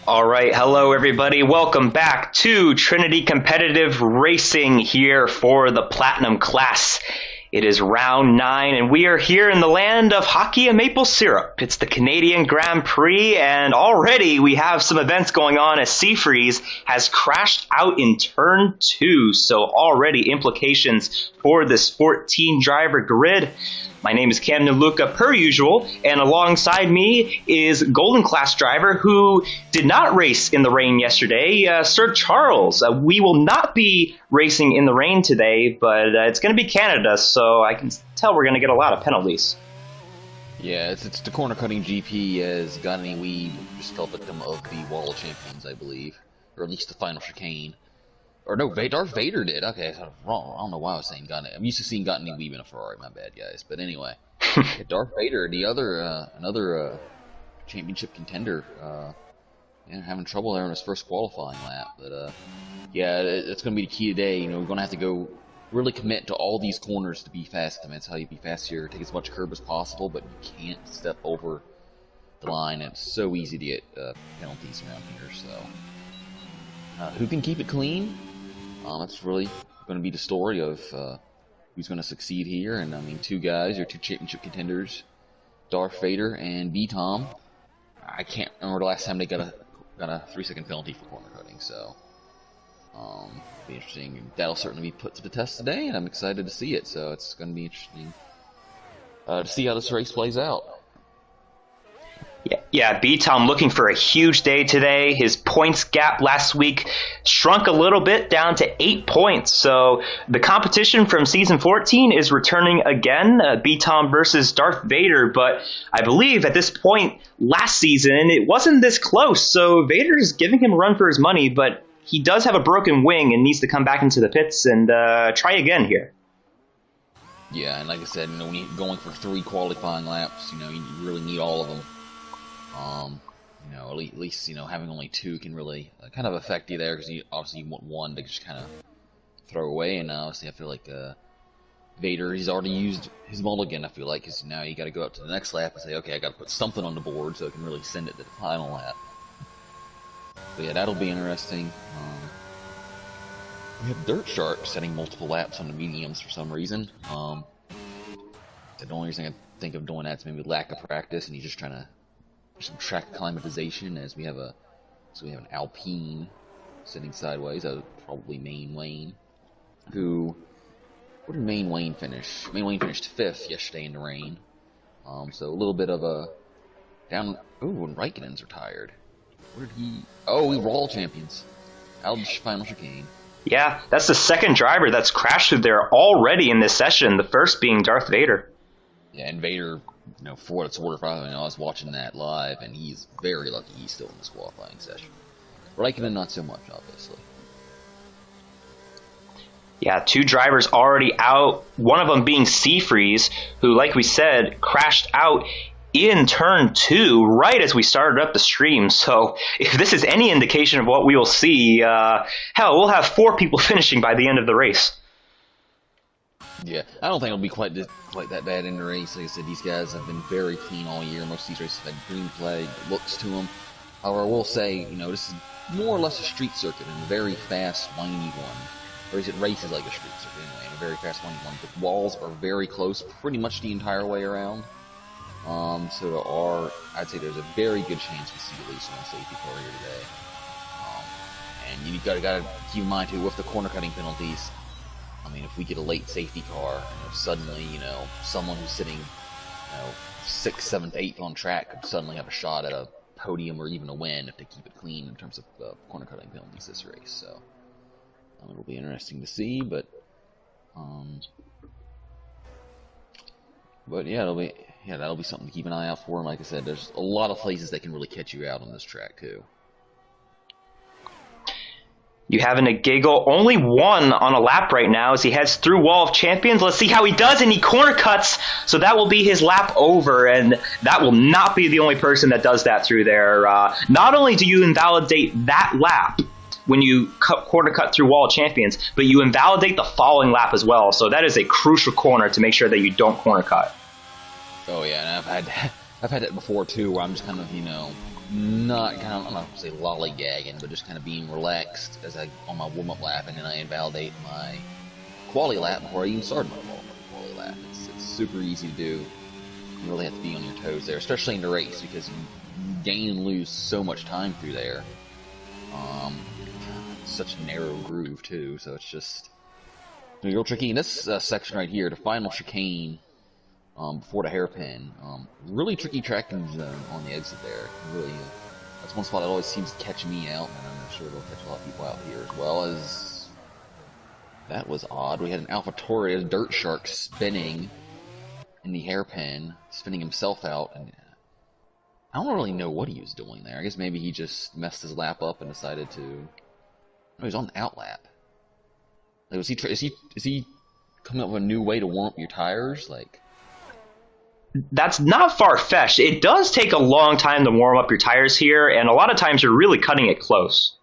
All right, hello everybody. Welcome back to Trinity Competitive Racing here for the Platinum class. It is round 9 and we are here in the land of hockey and maple syrup. It's the Canadian Grand Prix and already we have some events going on as Seafreeze has crashed out in turn 2. So already implications for this 14 driver grid. My name is Cam Luca per usual, and alongside me is Golden Class driver who did not race in the rain yesterday, Sir Charles. We will not be racing in the rain today, but it's going to be Canada, so I can tell we're going to get a lot of penalties. Yeah, it's the corner cutting GP as Gani Wee just fell victim of the Wall of Champions, I believe, or at least the final chicane. Or no, Darth Vader did. Okay, I wrong. I don't know why I was saying Gani. I'm used to seeing Gani Weeb in a Ferrari. My bad, guys. But anyway, yeah, Darth Vader, the other another championship contender, having trouble there in his first qualifying lap. But yeah, it's going to be the key today. You know, we're going to have to go really commit to all these corners to be fast. I mean, that's how you be fast here. Take as much curb as possible, but you can't step over the line. It's so easy to get penalties around here. So, who can keep it clean? That's really going to be the story of who's going to succeed here. And I mean, two guys, your two championship contenders, Darth Vader and B-Tom. I can't remember the last time they got a 3-second penalty for corner cutting. So, be interesting. That'll certainly be put to the test today, and I'm excited to see it. So it's going to be interesting to see how this race plays out. Yeah, B-Tom looking for a huge day today. His points gap last week shrunk a little bit down to 8 points. So the competition from season 14 is returning again, B-Tom versus Darth Vader. But I believe at this point last season, it wasn't this close. So Vader's giving him a run for his money, but he does have a broken wing and needs to come back into the pits and try again here. Yeah, and like I said, when you're going for 3 qualifying laps, you really need all of them. At least, having only 2 can really kind of affect you there, because you obviously want 1 to just kind of throw away, and obviously I feel like Vader, he's already used his mulligan, I feel like, because now you got to go up to the next lap and say, okay, I got to put something on the board so I can really send it to the final lap. But yeah, that'll be interesting. We have Dirt Shark setting multiple laps on the mediums for some reason. The only reason I can think of doing that is maybe lack of practice, and he's just trying to some track acclimatization, as we have an Alpine sitting sideways, probably Main Wayne, where did Main Wayne finish? Main Wayne finished 5th yesterday in the rain, so a little bit of a down. Ooh, and Raikkonen's retired. Where did he? Oh, we were all champions. Out of the final chicane. Yeah, that's the second driver that's crashed through there already in this session. The first being Darth Vader. Yeah, and Vader, for what it's worth, I was watching that live, and he's very lucky he's still in this qualifying session. Raikkonen, not so much, obviously. Yeah, 2 drivers already out, one of them being Seafreeze, who, like we said, crashed out in turn 2 right as we started up the stream. So if this is any indication of what we will see, hell, we'll have 4 people finishing by the end of the race. Yeah, I don't think it'll be quite that bad in the race. Like I said, these guys have been very clean all year. Most of these races have had green flag looks to them. However, I will say, this is more or less a street circuit and a very fast, windy one. Or is it races like a street circuit anyway, and a very fast, windy one. The walls are very close, pretty much the entire way around. So I'd say there's a very good chance we see at least one safety car here today. And you gotta keep in mind too, with the corner cutting penalties. I mean, if we get a late safety car, and if suddenly, someone who's sitting, 6th, 7th, 8th on track could suddenly have a shot at a podium or even a win if they keep it clean in terms of corner cutting penalties this race. So it'll be interesting to see, but yeah, that'll be something to keep an eye out for. And like I said, there's a lot of places that can really catch you out on this track too. You having a giggle. Only 1 on a lap right now as he heads through Wall of Champions. Let's see how he does, and he corner cuts. So that will be his lap over, and that will not be the only person that does that through there. Not only do you invalidate that lap when you corner cut through Wall of Champions, but you invalidate the following lap as well. So that is a crucial corner to make sure that you don't corner cut. Oh yeah, and I've had that before too, where I'm just kind of not kind of, I'm not gonna say lollygagging, but just kind of being relaxed as I on my warm-up lap, and then I invalidate my quali lap before I even started my quali lap. It's super easy to do. You really have to be on your toes there, especially in the race, because you gain and lose so much time through there. Such a narrow groove too, so it's just real tricky. In this section right here, the final chicane before the hairpin, really tricky tracking zone on the exit there. Really, that's one spot that always seems to catch me out, and I'm sure it'll catch a lot of people out here as well. As that was odd. We had an AlphaTauri dirt shark spinning in the hairpin, spinning himself out, and I don't really know what he was doing there. I guess maybe he just messed his lap up and decided to. No, he's on the out lap. Like, is he coming up with a new way to warm up your tires? Like, that's not far-fetched. It does take a long time to warm up your tires here, and a lot of times you're really cutting it close.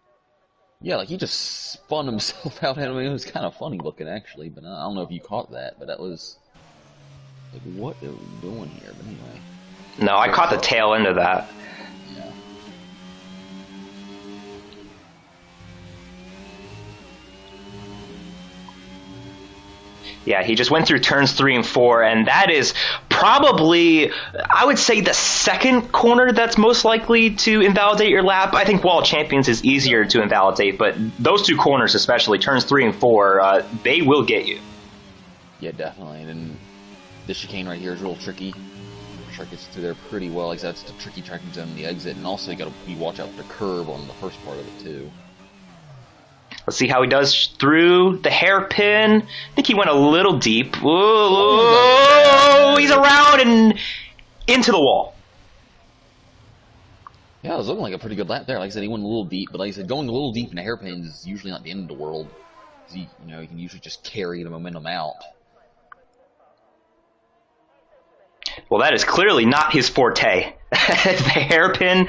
Yeah, like he just spun himself out. I mean, it was kind of funny looking actually, but I don't know if you caught that. But that was like, what are we doing here? But anyway. No, I caught the tail end of that. Yeah. Yeah, he just went through turns 3 and 4, and that is probably, I would say, the second corner that's most likely to invalidate your lap. I think Wall of Champions is easier to invalidate, but those two corners, especially turns 3 and 4, they will get you. Yeah, definitely. And then this chicane right here is real tricky. The shark gets through there pretty well. Like that's the tricky tracking zone in the exit, and also you got to watch out for the curb on the first part of it too. Let's see how he does through the hairpin. I think he went a little deep. Whoa, he's around and into the wall. Yeah, it was looking like a pretty good lap there. Like I said, he went a little deep, but like I said, going a little deep in the hairpin is usually not the end of the world. You can usually just carry the momentum out. Well, that is clearly not his forte. The hairpin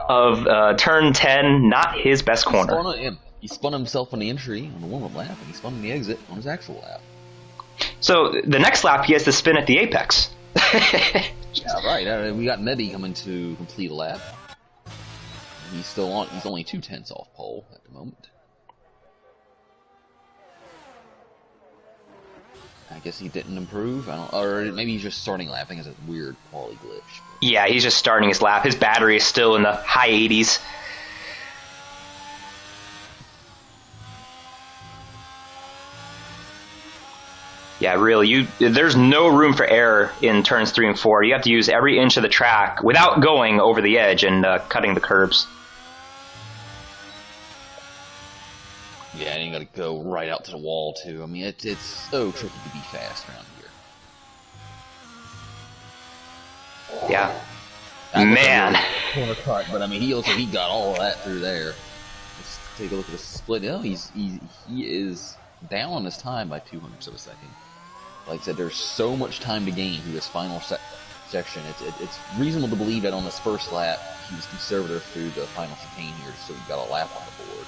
of turn 10, not his best corner. He spun himself on the entry on the warm-up lap, and he spun on the exit on his actual lap. So the next lap, he has to spin at the apex. Yeah, right. We got Mebby coming to complete a lap. He's still on. He's only 2/10 off pole at the moment. I guess he didn't improve. Or maybe he's just starting lap. I think it's a weird quality glitch. But. Yeah, he's just starting his lap. His battery is still in the high 80s. Yeah, really, there's no room for error in turns 3 and 4. You have to use every inch of the track without going over the edge and cutting the curbs. Yeah, and you got to go right out to the wall too. I mean, it's so tricky to be fast around here. Yeah, man. Corner cut, but I mean, he got all of that through there. Let's take a look at the split. Oh, he is down on his time by 200ths of a second. Like I said, there's so much time to gain through this final section. It's reasonable to believe that on this first lap, he was conservative through the final chicane here, so he got a lap on the board.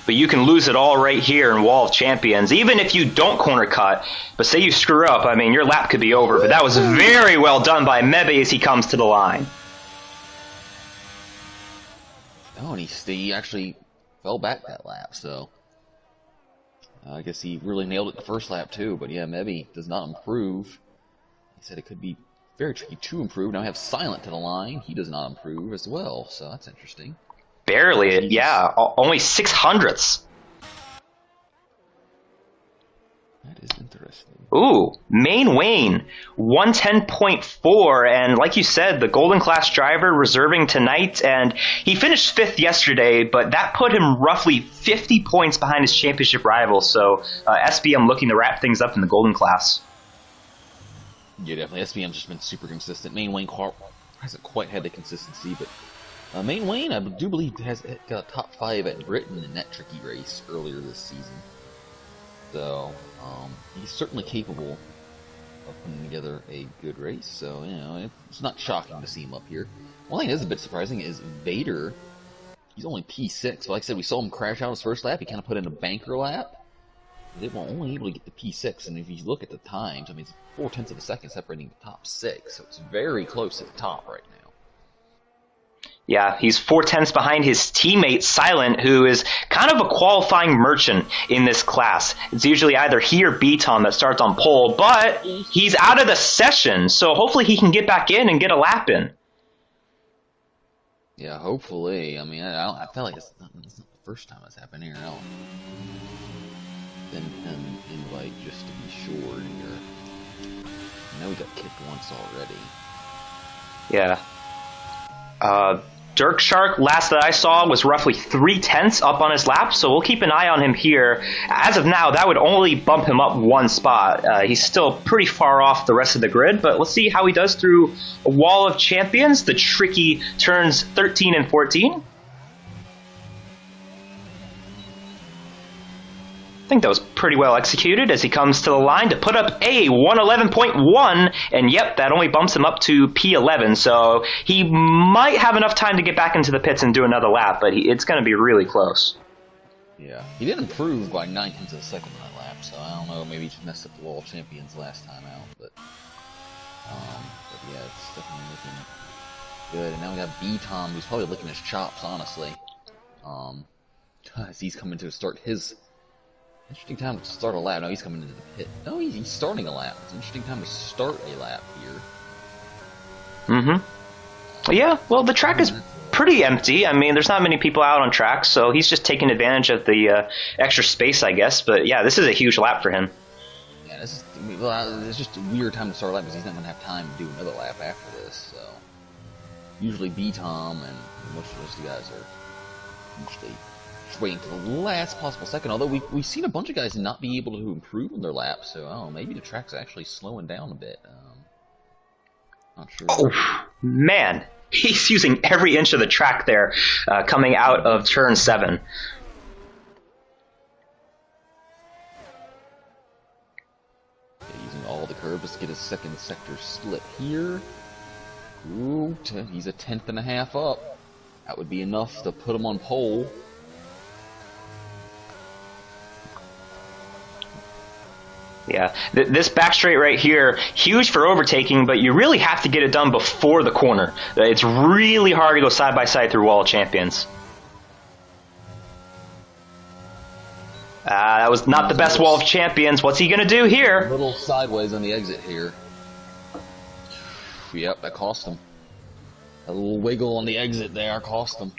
But you can lose it all right here in Wall of Champions, even if you don't corner cut. But say you screw up, I mean, your lap could be over. But that was very well done by Mebe as he comes to the line. Oh, and he actually fell back that lap, so... I guess he really nailed it the first lap too, but yeah, Mebby does not improve. He said it could be very tricky to improve. Now we have Silent to the line. He does not improve as well, so that's interesting. Barely, yeah. Only 600ths. That is interesting. Ooh, Main Wayne, 110.4, and like you said, the Golden Class driver reserving tonight, and he finished 5th yesterday, but that put him roughly 50 points behind his championship rival, so SBM looking to wrap things up in the Golden Class. Yeah, definitely. SBM's just been super consistent. Main Wayne hasn't quite had the consistency, but Main Wayne, I do believe, has got a top 5 at Britain in that tricky race earlier this season. So, he's certainly capable of putting together a good race, so, it's not shocking to see him up here. One thing that is a bit surprising is Vader, he's only P6, but like I said, we saw him crash out his first lap, he kind of put in a banker lap. They were only able to get to P6, and if you look at the times, I mean, it's 0.4 of a second separating the top 6, so it's very close at the top right now. Yeah, he's 4 tenths behind his teammate Silent, who is kind of a qualifying merchant in this class. It's usually either he or B-Tom that starts on pole, but he's out of the session, so hopefully he can get back in and get a lap in. Yeah, hopefully. I mean, I feel like it's not the first time it's happened here. I'll send him an invite just to be sure here. I know we got kicked once already. Yeah. Dirk Shark, last that I saw, was roughly 3 tenths up on his lap, so we'll keep an eye on him here. As of now, that would only bump him up 1 spot. He's still pretty far off the rest of the grid, but let's see how he does through a wall of champions, the tricky turns 13 and 14. I think that was pretty well executed as he comes to the line to put up a 111.1, and yep, that only bumps him up to P11, so he might have enough time to get back into the pits and do another lap, but it's going to be really close. Yeah, he did improve by 9 tenths of a second on that lap, so I don't know, maybe he just messed up the World Champions last time out, but yeah, it's definitely looking good. And now we have B-Tom, who's probably licking his chops, honestly, as he's coming to start his... Interesting time to start a lap. No, he's coming into the pit. No, he's starting a lap. It's an interesting time to start a lap here. Mm-hmm. Yeah, well, the track is pretty empty. I mean, there's not many people out on track, so he's just taking advantage of the extra space, I guess. But yeah, this is a huge lap for him. Yeah, it's just a weird time to start a lap because he's not going to have time to do another lap after this. So usually B-Tom and most of those guys are usually waiting to the last possible second, although we've seen a bunch of guys not be able to improve on their laps, so maybe the track's actually slowing down a bit. Not sure. Oh, man. He's using every inch of the track there coming out of turn 7. Yeah, using all the curves to get his second sector split here. Ooh, he's a 10th and a half up. That would be enough to put him on pole. Yeah, this back straight right here, huge for overtaking, but you really have to get it done before the corner. It's really hard to go side by side through Wall of Champions. That was not the best Wall of Champions. What's he going to do here? A little sideways on the exit here. Yep, that cost him. A little wiggle on the exit there cost him.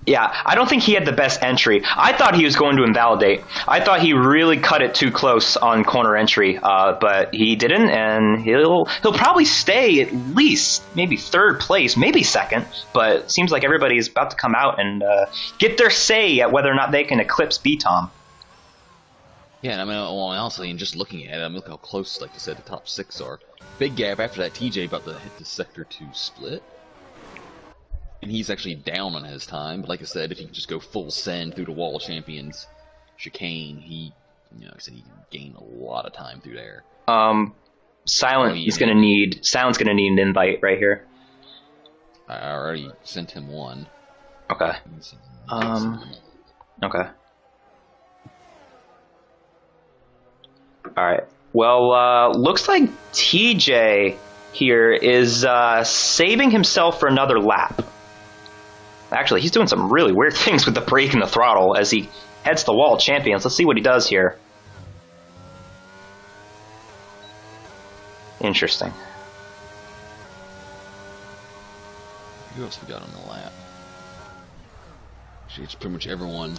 Yeah, I don't think he had the best entry. I thought he was going to invalidate. I thought he really cut it too close on corner entry, but he didn't, and he'll probably stay at least maybe 3rd place, maybe 2nd, but it seems like everybody's about to come out and get their say at whether or not they can eclipse B-Tom. Yeah, and I mean, well, honestly, and just looking at it, I mean, look how close, like I said, the top 6 are. Big gap after that. TJ about to hit the Sector 2 split. And he's actually down on his time, but like I said, if he can just go full send through the Wall of Champions chicane, he, like I said, he can gain a lot of time through there. Silent's gonna need an invite right here. I already sent him one. Okay. Okay. Alright. Well, looks like TJ here is saving himself for another lap. Actually, he's doing some really weird things with the brake and the throttle as he heads to the Wall of Champions. Let's see what he does here. Interesting. Who else we got on the lap? Actually, it's pretty much everyone.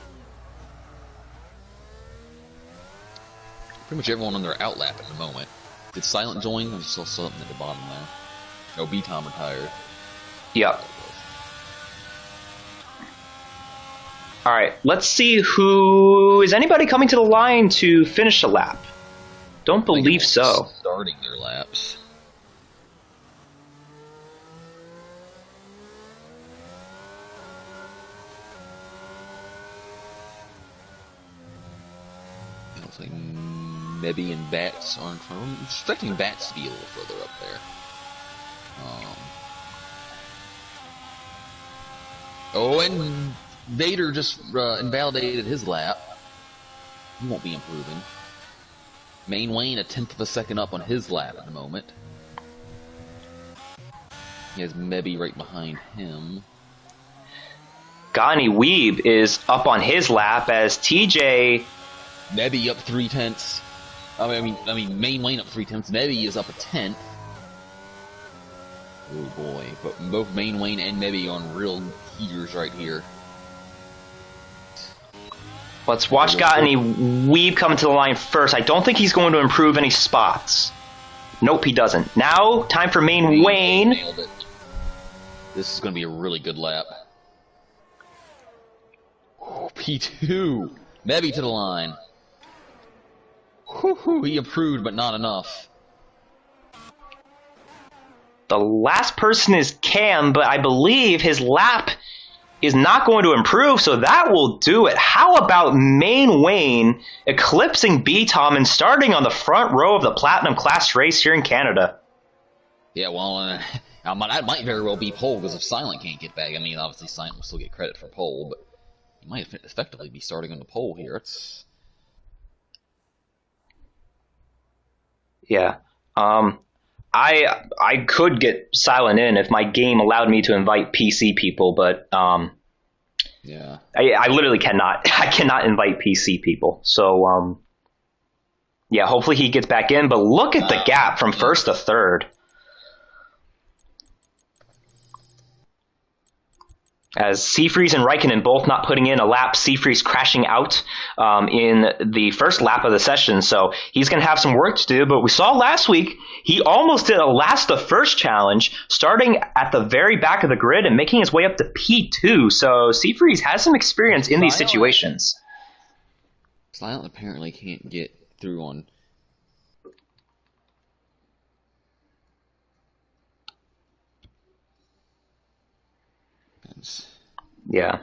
Pretty much everyone on their out lap at the moment. Did Silent join? I saw something at the bottom there. Oh, B-Tom retired. Yep. Alright, let's see who... Is anybody coming to the line to finish a lap? Don't believe so. Starting their laps. It looks like Mebby and Bats are in front. I'm expecting Bats to be a little further up there. Oh, and Vader just invalidated his lap. He won't be improving. Main Wayne a 10th of a second up on his lap at the moment. He has Mebby right behind him. Gani Weeb is up on his lap as TJ. Nebby up 3/10. I mean, main lane up 3/10. Nebby is up a 10th. Oh boy, but both main lane and Nebby on real heaters right here. Let's watch Gani Weeb come to the line first. I don't think he's going to improve any spots. Nope, he doesn't. Now, time for main Wayne. Nailed it. This is going to be a really good lap. P2. Nebby to the line. Whew, he improved, but not enough. The last person is Cam, but I believe his lap is not going to improve, so that will do it. How about main Wayne eclipsing B-Tom and starting on the front row of the Platinum Class race here in Canada? Yeah, well, that might very well be pole, because if Silent can't get back, I mean, obviously Silent will still get credit for pole, but he might effectively be starting on the pole here. Yeah. I could get Silent in if my game allowed me to invite PC people, but yeah, I literally cannot. I cannot invite PC people. So yeah, hopefully he gets back in. But look at the gap from first to third. As Seafreeze and Raikkonen both not putting in a lap, Seafreeze crashing out in the first lap of the session, so he's going to have some work to do. But we saw last week, he almost did a last of first challenge, starting at the very back of the grid and making his way up to P2, so Seafreeze has some experience in these situations. Silent apparently can't get through on... Yeah.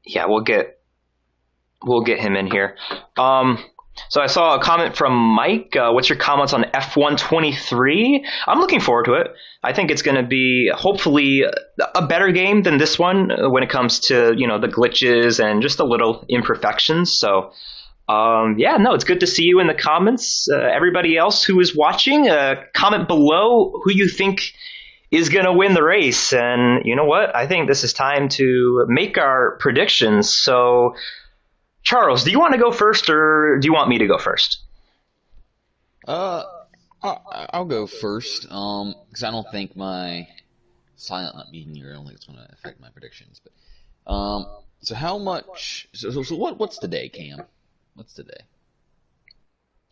Yeah, we'll get him in here. So I saw a comment from Mike. What's your comments on F123? I'm looking forward to it. I think it's going to be hopefully a better game than this one when it comes to, the glitches and just the little imperfections. So yeah, no, it's good to see you in the comments. Everybody else who is watching, comment below who you think is going to win the race. And you know what? I think this is time to make our predictions. So Charles, do you want to go first, or do you want me to go first? I'll go first, because I don't think my Silent not being here, I don't think it's going to affect my predictions. But so how much? So what's today, Cam? What's today?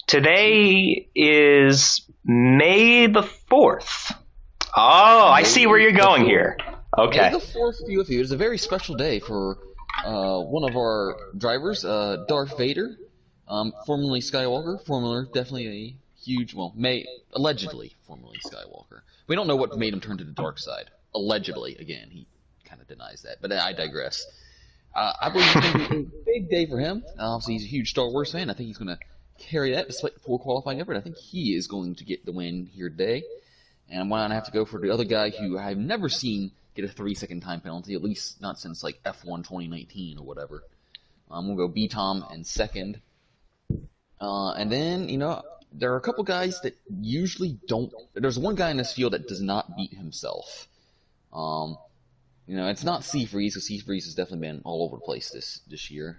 Today is May the 4th. Oh, I see where you're going here. Okay. May the 4th be with you. It's a very special day for one of our drivers, Darth Vader, formerly Skywalker, definitely a huge, allegedly formerly Skywalker. We don't know what made him turn to the dark side. Allegedly, again, he kind of denies that, but I digress. I believe it's going to be a big day for him. Obviously, he's a huge Star Wars fan. I think he's going to carry that despite the poor qualifying effort. I think he is going to get the win here today. And I'm going to have to go for the other guy who I've never seen get a 3-second time penalty, at least not since like F1 2019 or whatever. We'll go B-Tom in second. And then, there are a couple guys that usually don't... There's one guy in this field that does not beat himself. It's not Seafreeze, because Seafreeze has definitely been all over the place this year.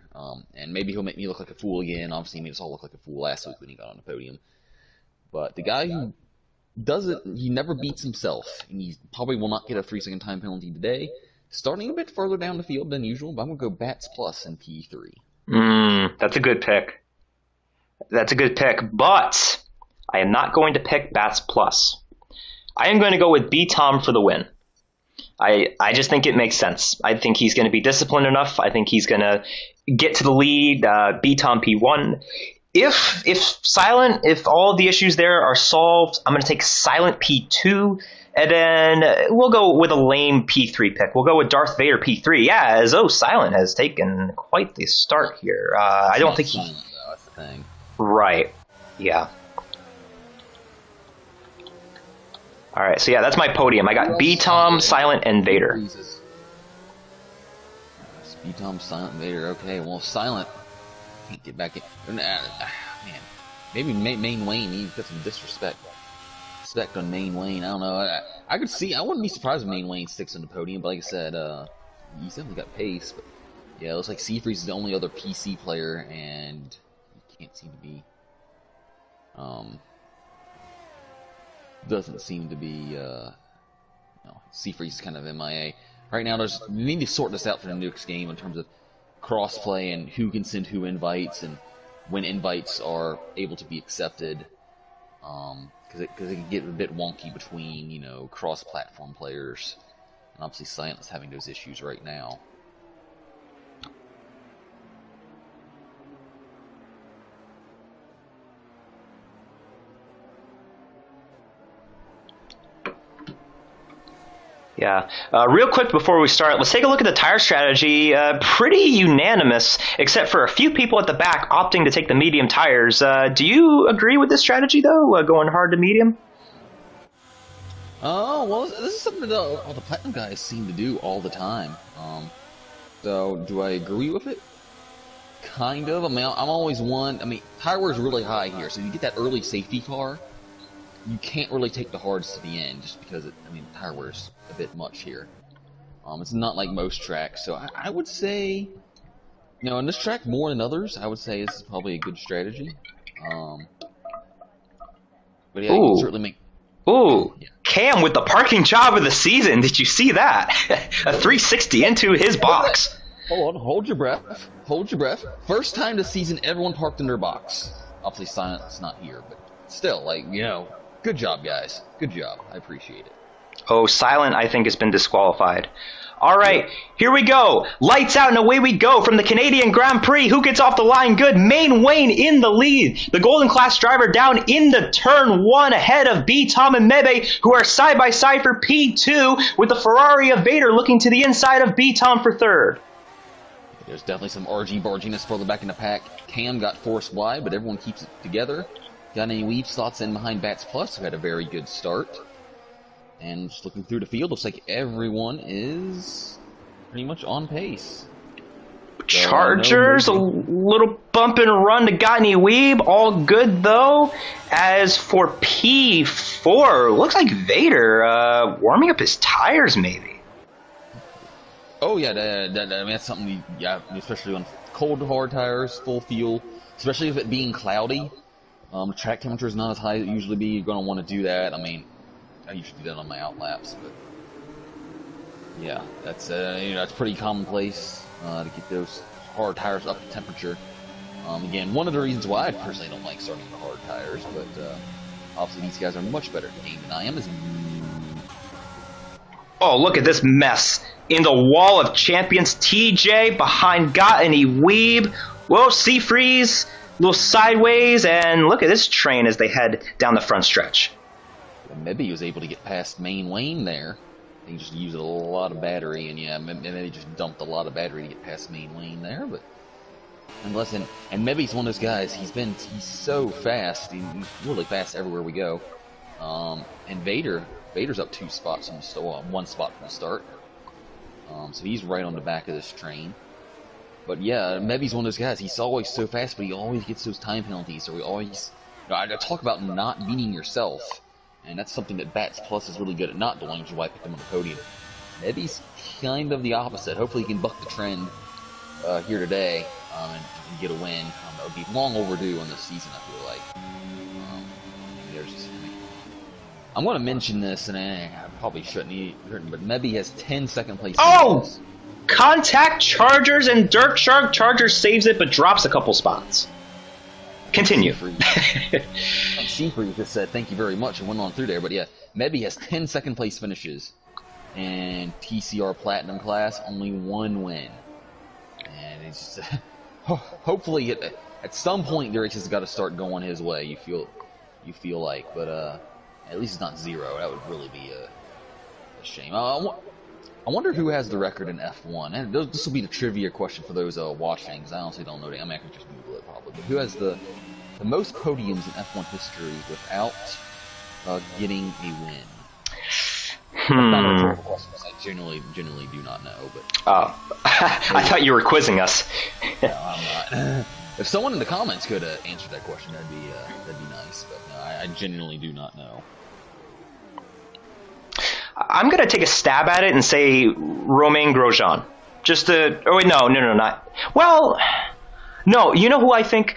And maybe he'll make me look like a fool again. Obviously, he made us all look like a fool last week when he got on the podium. But the guy who he never beats himself, and he probably will not get a 3-second time penalty today. Starting a bit further down the field than usual, but I'm going to go Bats Plus in P3. That's a good pick. But I am not going to pick Bats Plus. I am going to go with B-Tom for the win. I just think it makes sense. I think he's going to be disciplined enough. I think he's going to get to the lead, B-Tom P1. If all of the issues there are solved, I'm going to take Silent P2, and then we'll go with a lame P3 pick. We'll go with Darth Vader P3. Yeah, as Silent has taken quite the start here. I don't think Silent, though, that's the thing. Right. Yeah. All right. So yeah, that's my podium. I got B-Tom, Silent, and Vader. Tom, Silent, Vader. Okay, well, Silent can't get back in. Man, maybe Main Wayne. He's got some disrespect. Respect on Main Wayne. I don't know. I could see. I wouldn't be surprised if Main Wayne sticks on the podium. But like I said, he's definitely got pace. But yeah, it looks like Seafreeze is the only other PC player, and he can't seem to be. Doesn't seem to be. Seafreeze is kind of MIA. Right now, we need to sort this out for the next game in terms of crossplay and who can send who invites and when invites are able to be accepted. Because it can get a bit wonky between, cross-platform players. And obviously Silent's having those issues right now. Yeah. Real quick before we start, let's take a look at the tire strategy. Pretty unanimous, except for a few people at the back opting to take the medium tires. Do you agree with this strategy, though, going hard to medium? Oh, well, this is something that all the Platinum guys seem to do all the time. So, do I agree with it? Kind of. I mean, I'm always one. I mean, tire wear is really high here, so you get that early safety car. You can't really take the hards to the end just because tire wear's a bit much here. It's not like most tracks, so I would say, in this track more than others, I would say this is probably a good strategy. But yeah, you can certainly make. Ooh, yeah. Cam with the parking job of the season. Did you see that? A 360 into his box. Hold on, hold your breath. Hold your breath. First time this season, everyone parked in their box. Obviously, Silent's not here, but still, good job, guys. Good job. I appreciate it. Oh, Silent, I think, has been disqualified. All right, here we go. Lights out and away we go from the Canadian Grand Prix. Who gets off the line good? Main Wayne in the lead. The Golden Class driver down into turn 1 ahead of B. Tom and Mebe, who are side by side for P2, with the Ferrari of Vader looking to the inside of B. Tom for 3rd. There's definitely some RG-barginess further back in the pack. Cam got forced wide, but everyone keeps it together. Got any weave slots in behind Bats Plus, who had a very good start. And just looking through the field, looks like everyone is pretty much on pace. Chargers, a little bump and run to Gotney Weeb, all good though. As for P4, looks like Vader warming up his tires maybe. Oh yeah, that's something, especially on cold hard tires, full fuel, especially if it being cloudy. Track temperature is not as high as it usually be. You're going to want to do that. I usually do that on my out laps, but yeah, that's that's pretty commonplace to get those hard tires up to temperature. Again, one of the reasons why I personally don't like starting the hard tires, but obviously these guys are much better at the game than I am. Oh, look at this mess in the wall of champions. TJ behind Gotney Weeb. Whoa, Seafreeze, a little sideways, and look at this train as they head down the front stretch. Maybe he was able to get past Main Wayne there. He just used a lot of battery, and maybe he just dumped a lot of battery to get past Main Wayne there. But and maybe he's one of those guys. He's so fast. He's really fast everywhere we go. And Vader's up 2 spots from the start, 1 spot from the start. So he's right on the back of this train. But yeah, maybe he's one of those guys. He's always so fast, but he always gets those time penalties. So we always, I talk about not beating yourself. And that's something that Bats Plus is really good at not doing, which is why I picked him on the podium. Maybe's kind of the opposite. Hopefully he can buck the trend here today and get a win. That would be long overdue on this season, I feel like. I'm going to mention this, and I probably shouldn't, but Mebe has 10 second place. Oh! Contact Chargers and Dirt Shark. Chargers saves it, but drops a couple spots. Continue. Seafreeze just said thank you very much and went on through there, but yeah, Mebe has 10 second place finishes, and TCR Platinum class only 1 win, and it's just, hopefully at some point the race has got to start going his way. You feel like, but at least it's not 0. That would really be a shame. I wonder who has the record in F1, and this will be the trivia question for those watching, because I honestly don't know. I could just Google it probably. But who has the most podiums in F1 history without getting a win? That's not a rhetorical question, because I genuinely do not know. But I thought you were quizzing us. no, I'm not. If someone in the comments could answer that question, that'd be nice. But no, I genuinely do not know. I'm gonna take a stab at it and say Romain Grosjean. Just to, oh wait, no, not. Well, no, you know who I think?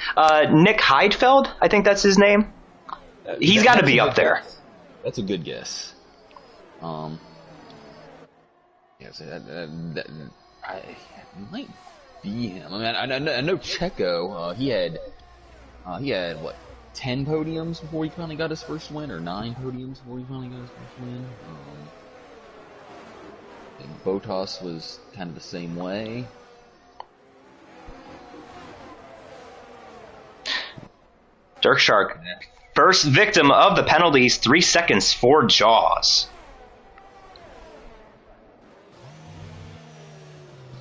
Nick Heidfeld. I think that's his name. He's got to be up there. That's a good guess. Yeah, so that might be him. I mean, I know Checo. He had what, 10 podiums before he finally got his first win, or 9 podiums before he finally got his first win. I think Bottas was kind of the same way. Dirk Shark, first victim of the penalties, 3 seconds for Jaws.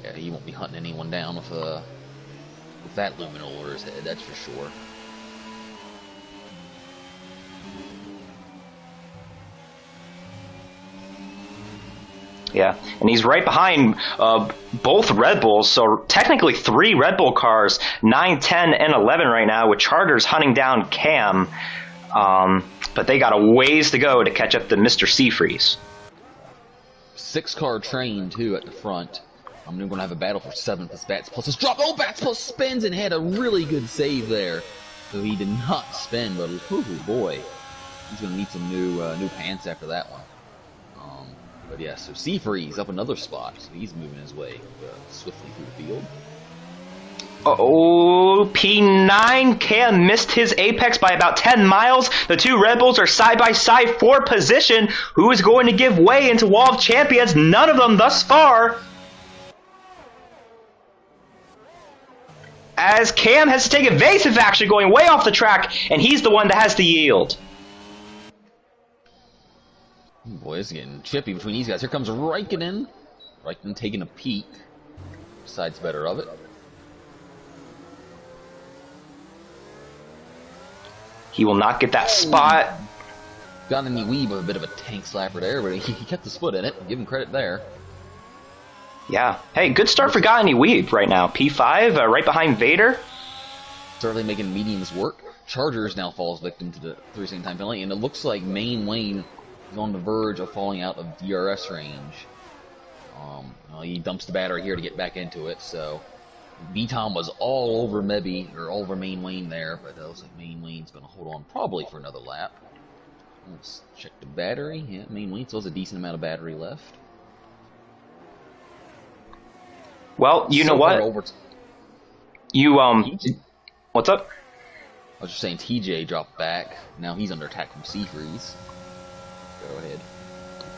Yeah, he won't be hunting anyone down with that luminol over his head, that's for sure. Yeah, and he's right behind both Red Bulls, so technically 3 Red Bull cars, 9, 10, and 11 right now, with Chargers hunting down Cam, but they got a ways to go to catch up to Mr. Seafreeze. 6-car train, too, at the front. I'm going to have a battle for 7th as Bats Plus drop. Oh, Bats Plus spins and had a really good save there. So he did not spin, but ooh, boy, he's going to need some new pants after that one. But yeah, so Seafreeze up another spot, so he's moving his way swiftly through the field. Oh, P9, Cam missed his apex by about 10 miles. The 2 Red Bulls are side by side for position. Who is going to give way into Wall of Champions? None of them thus far. As Cam has to take evasive action, going way off the track, and he's the one that has to yield. Boy, it's getting chippy between these guys. Here comes Raikkonen. Raikkonen taking a peek. Decides better of it. He will not get that spot. Got in the weave of a bit of a tank slapper there, but he kept his foot in it. Give him credit there. Yeah. Hey, good start for Gani Weeb right now. P5, right behind Vader. Certainly making mediums work. Chargers now falls victim to the 3 second time penalty, and it looks like Main Wayne is on the verge of falling out of DRS range. He dumps the battery here to get back into it, so B-Tom was all over Mebby, or all over Main Wayne there, but it looks like Main Wayne's going to hold on probably for another lap. Let's check the battery. Yeah, Main Wayne still has a decent amount of battery left. Well, you know what? What's up? I was just saying TJ dropped back. Now he's under attack from Seafreeze. Go ahead.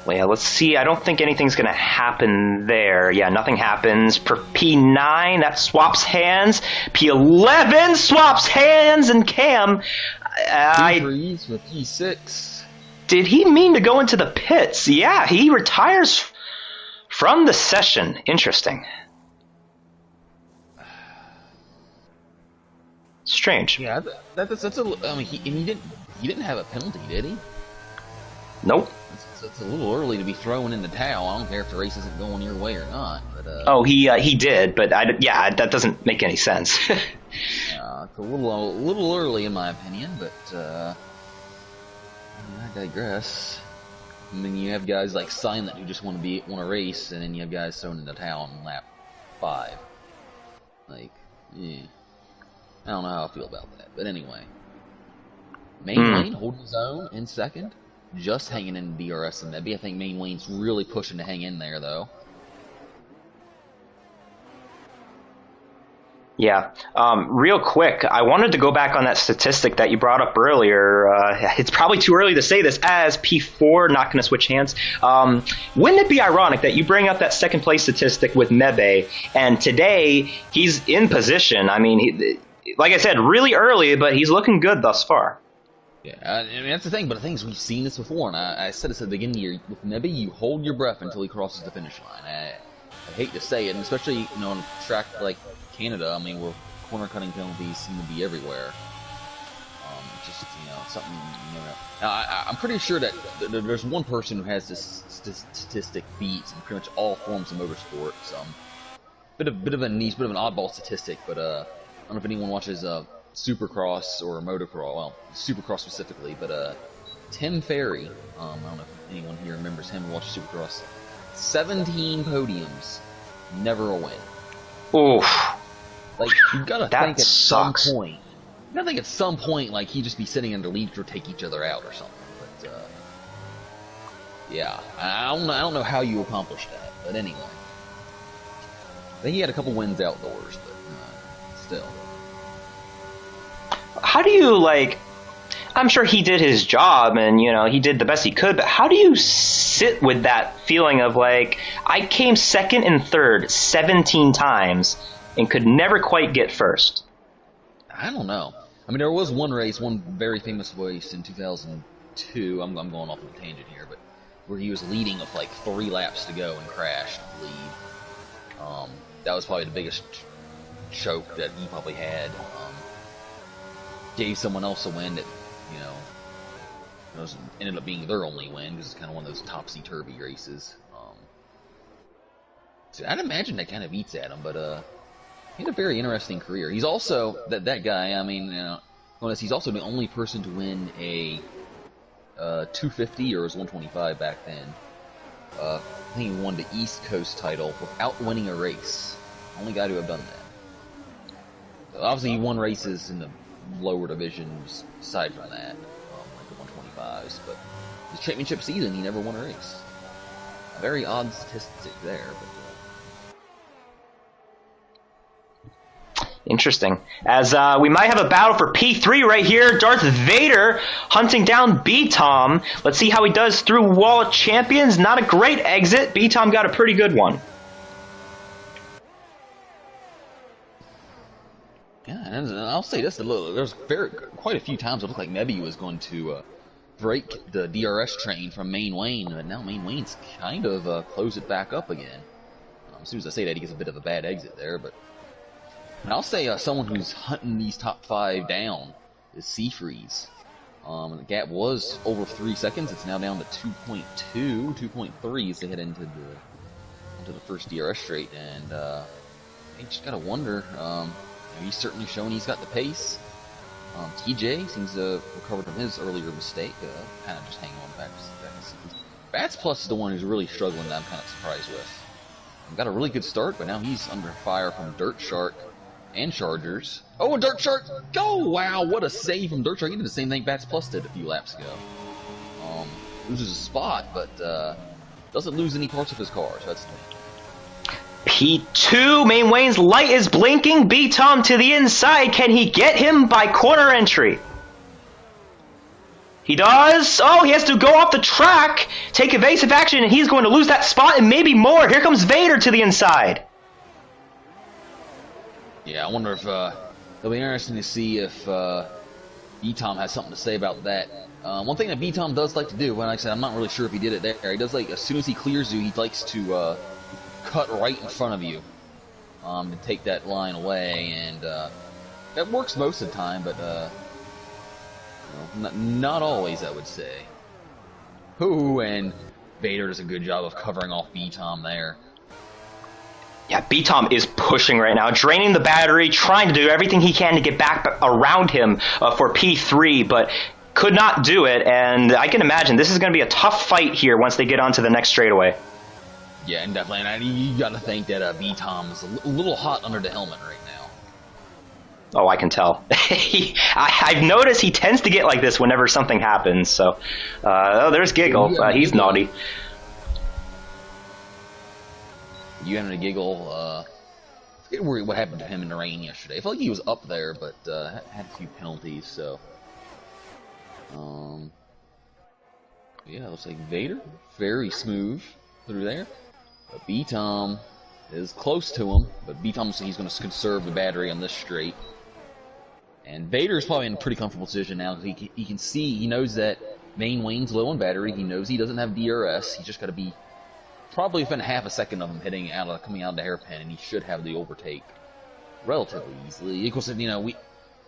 Well, yeah, let's see. I don't think anything's going to happen there. Yeah, nothing happens. For P9, that swaps hands. P11 swaps hands, and Cam... Seafreeze with P6. Did he mean to go into the pits? Yeah, he retires from the session. Interesting. Strange. Yeah, that's a. I mean, he didn't have a penalty, did he? Nope. It's a little early to be throwing in the towel. I don't care if the race isn't going your way or not. But oh, he did, but that doesn't make any sense. It's a little early in my opinion, but I digress. I mean, you have guys like Silent who just want to race, and then you have guys throwing in the towel on lap 5. Like, yeah. I don't know how I feel about that, but anyway. Main Wayne holding his own in second, just hanging in DRS and Mebby. I think Main Wayne's really pushing to hang in there, though. Yeah. Real quick, I wanted to go back on that statistic that you brought up earlier. It's probably too early to say this as P4 not going to switch hands. Wouldn't it be ironic that you bring up that second place statistic with Mebe, and today he's in position? I mean, like I said, really early, but he's looking good thus far. Yeah, I mean, that's the thing, but the thing is, we've seen this before, and I said this at the beginning of the year, with Mebby, you hold your breath until he crosses the finish line. I hate to say it, and especially, on a track like Canada, I mean, where corner cutting penalties seem to be everywhere. just, something, Now, I'm pretty sure that there's one person who has this statistic beat in pretty much all forms of motorsports. Bit of a niche, bit of an oddball statistic, but I don't know if anyone watches Supercross or Motocross. Well, Supercross specifically, but Tim Ferry. I don't know if anyone here remembers him who watches Supercross. 17 podiums, never a win. Oof. Like, you've got to think at some point. You gotta think at some point, like, he'd just be sitting under lead or take each other out or something. But, yeah. I don't know how you accomplish that, but anyway. I think he had a couple wins outdoors, but still. How do you, like... I'm sure he did his job and, he did the best he could, but how do you sit with that feeling of, like, I came second and third 17 times and could never quite get first? I don't know. I mean, there was one very famous race in 2002, I'm going off on a tangent here, but where he was leading with, like, 3 laps to go and crashed the lead. That was probably the biggest choke that he probably had. Gave someone else a win that, ended up being their only win, because it's kind of one of those topsy-turvy races. So I'd imagine that kind of eats at him, but he had a very interesting career. He's also, that guy, I mean, he's also the only person to win a 250, or it was 125 back then. I think he won the East Coast title without winning a race. Only guy to have done that. So obviously, he won races in the lower divisions aside from that, like the 125s, but his championship season, he never won a race. A very odd statistic there, but... Interesting. As we might have a battle for P3 right here. Darth Vader hunting down B-Tom. Let's see how he does through Wall of Champions. Not a great exit. B-Tom got a pretty good one. Yeah, and I'll say this: there's quite a few times it looked like Nebby was going to break the DRS train from Main Wayne, but now Main Wayne's kind of closed it back up again. As soon as I say that, he gets a bit of a bad exit there, but. And I'll say someone who's hunting these top 5 down is Seafreeze. The gap was over 3 seconds. It's now down to 2.2, 2.3 as they head into the first DRS straight. And you just gotta wonder. He's certainly shown he's got the pace. TJ seems to have recovered from his earlier mistake. Kind of just hanging on back to Seafreeze. Bats Plus is the one who's really struggling that I'm kind of surprised with. Got a really good start, but now he's under fire from Dirt Shark. And Chargers. Oh, and Dirt Shark! Go! Wow, what a save from Dirt Shark. He did the same thing Bats Plus did a few laps ago. Loses a spot, but doesn't lose any parts of his car, so that's P2, Main Wayne's light is blinking. B-Tom to the inside. Can he get him by corner entry? He does. Oh, he has to go off the track, take evasive action, and he's going to lose that spot and maybe more. Here comes Vader to the inside. Yeah, I wonder if it'll be interesting to see if B-Tom has something to say about that. One thing that B-Tom does like to do, well, like I said, I'm not really sure if he did it there. He does, like, as soon as he clears you, he likes to cut right in front of you to take that line away, and that works most of the time, but not always, I would say. Ooh, and Vader does a good job of covering off B-Tom there. Yeah, B-Tom is pushing right now, draining the battery, trying to do everything he can to get back around him for P3, but could not do it, and I can imagine this is going to be a tough fight here once they get onto the next straightaway. Yeah, and definitely, and you got to think that B-Tom is a little hot under the helmet right now. Oh, I can tell. I've noticed he tends to get like this whenever something happens, so... oh, there's Giggle. He's naughty. You having a Giggle, I forget what happened to him in the rain yesterday. I felt like he was up there, but had a few penalties, so... yeah, looks like Vader, very smooth through there. But B-Tom is close to him, but B-Tom says he's going to conserve the battery on this straight. And Vader is probably in a pretty comfortable position now, because he can see, he knows that Main Wayne's low on battery, he knows he doesn't have DRS, he's just got to be probably within half a second of him coming out of the hairpin, and he should have the overtake relatively easily. Of course,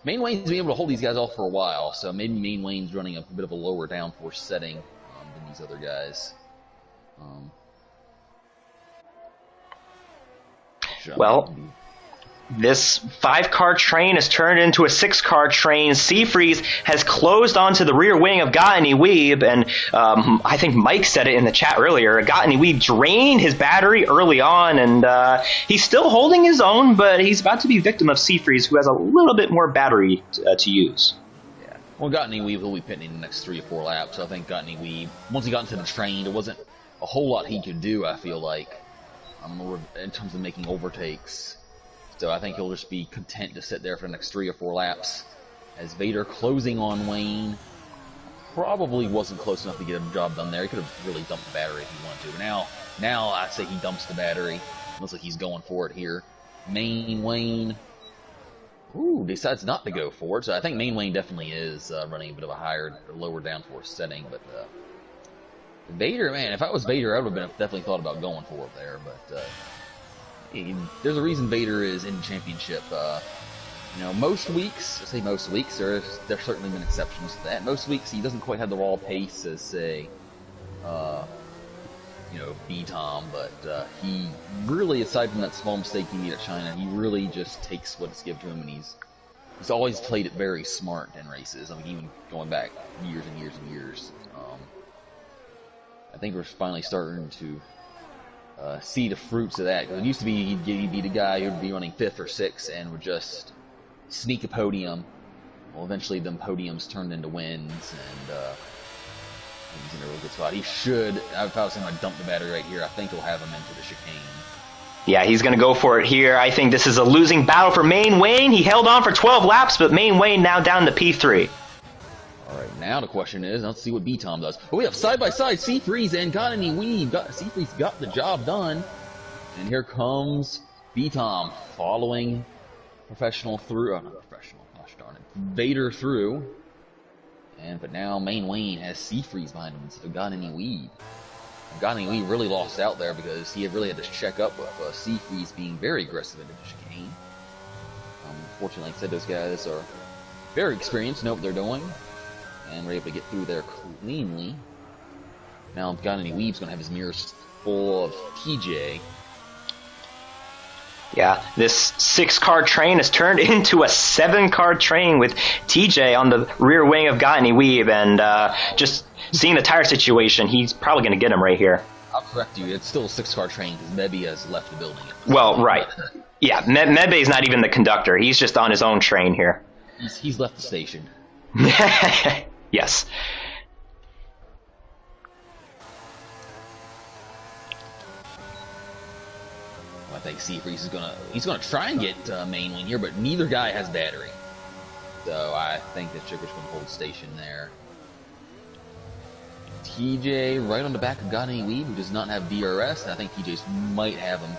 Main Wayne's been able to hold these guys off for a while, so maybe Main Wayne's running a bit of a lower downforce setting than these other guys. Well, this 5-car train has turned into a 6-car train. Seafreeze has closed onto the rear wing of Gottany Weeb, and I think Mike said it in the chat earlier. Gottany Weeb drained his battery early on, and he's still holding his own, but he's about to be victim of Seafreeze, who has a little bit more battery to use. Yeah. Well, Gottany Weeb will be pitting in the next 3 or 4 laps. So I think Gottany Weeb, once he got into the train, there wasn't a whole lot he could do, I feel like, in terms of making overtakes. So I think he'll just be content to sit there for the next 3 or 4 laps. As Vader closing on Wayne, probably wasn't close enough to get a job done there. He could have really dumped the battery if he wanted to. But now I say he dumps the battery. Looks like he's going for it here. Main Wayne, decides not to go for it. So I think Main Wayne definitely is running a bit of a lower downforce setting. But Vader, man, if I was Vader, I would have definitely thought about going for it there. But there's a reason Vader is in the championship. Most weeks, I say most weeks, there's certainly been exceptions to that. Most weeks he doesn't quite have the raw pace as, say, B-Tom, but he really, aside from that small mistake he made at China, he really just takes what's given to him, and he's always played it very smart in races. I mean, even going back years and years and years. I think we're finally starting to see the fruits of that. Because it used to be he'd be the guy who'd be running 5th or 6th and would just sneak a podium. Well, eventually them podiums turned into wins, and he's in a real good spot. He should, if I was going to dump the battery right here, I think he'll have him into the chicane. Yeah, he's going to go for it here. I think this is a losing battle for Main Wayne. He held on for 12 laps, but Main Wayne now down to P3. Alright, now the question is, let's see what B-Tom does. But we have side-by-side Seafreeze and Gottany Weeb. Seafreeze got the job done. And here comes B-Tom following Professional through. Oh, not Professional, gosh darn it. Vader through. But now Main Wayne has Seafreeze behind him instead of Gottany Weeb. Gottany Weeb really lost out there because he really had to check up with Seafreeze being very aggressive into the chicane. Fortunately, like I said, those guys are very experienced, know what they're doing. And we're able to get through there cleanly. Now Gottany Weeb's going to have his mirrors full of TJ. Yeah, this 6-car train has turned into a 7-car train with TJ on the rear wing of Gottany Weeb, and just seeing the tire situation, he's probably going to get him right here. I'll correct you, it's still a 6-car train because Mebby has left the building. Well, right. Yeah, Mebe's not even the conductor. He's just on his own train here. He's left the station. Yes. I think Seafreeze is gonna try and get Main Wayne here, but neither guy has battery. So I think that Chicker's gonna hold station there. TJ right on the back of Gottany Weeb, who does not have DRS, and I think TJ might have him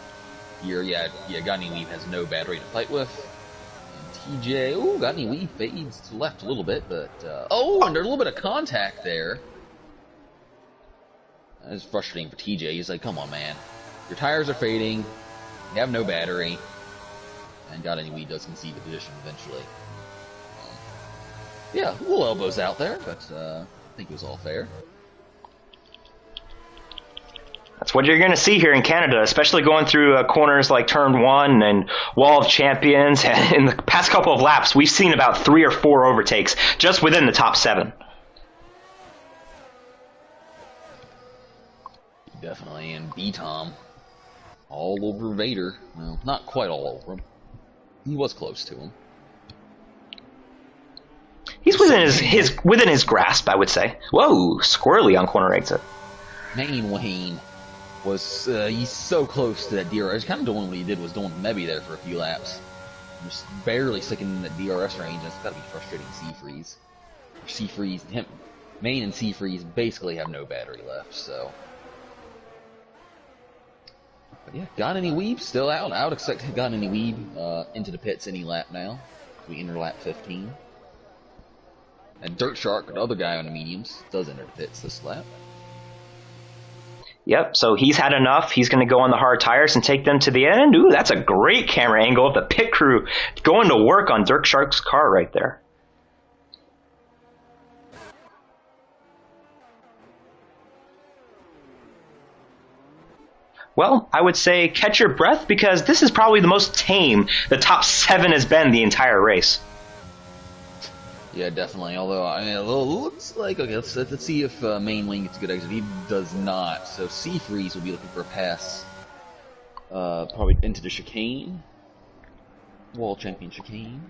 here. Yeah, Gottany Weeb has no battery to fight with. TJ, Gottany Weeb fades to the left a little bit, but, and there's a little bit of contact there. It's frustrating for TJ. He's like, come on, man. Your tires are fading, you have no battery, and Gottany Weeb does concede the position eventually. Yeah, little elbows out there, but, I think it was all fair. That's what you're going to see here in Canada, especially going through corners like Turn 1 and Wall of Champions. In the past couple of laps, we've seen about 3 or 4 overtakes just within the top 7. Definitely, and B-Tom all over Vader. Well, not quite all over him. He was close to him. He's within his grasp, I would say. Whoa, squirrely on corner exit. Main Wayne was he's so close to that DRS. Kind of doing what he did was doing Mebby there for a few laps, just barely sticking in that DRS range. That's got to be frustrating. Main and Seafreeze basically have no battery left. So, but yeah, Gottany Weeb still out. I would expect Gottany Weeb into the pits any lap now. We enter lap 15, and Dirt Shark, the other guy on the mediums, does enter the pits this lap. Yep, so he's had enough. He's going to go on the hard tires and take them to the end. Ooh, that's a great camera angle of the pit crew going to work on Dirk Shark's car right there. Well, I would say catch your breath because this is probably the most tame the top 7 has been the entire race. Yeah, definitely. Although, I mean, it looks like, okay, let's see if Main Wing gets a good exit. He does not. So C-Freeze will be looking for a pass. Probably into the chicane. Wall champion chicane.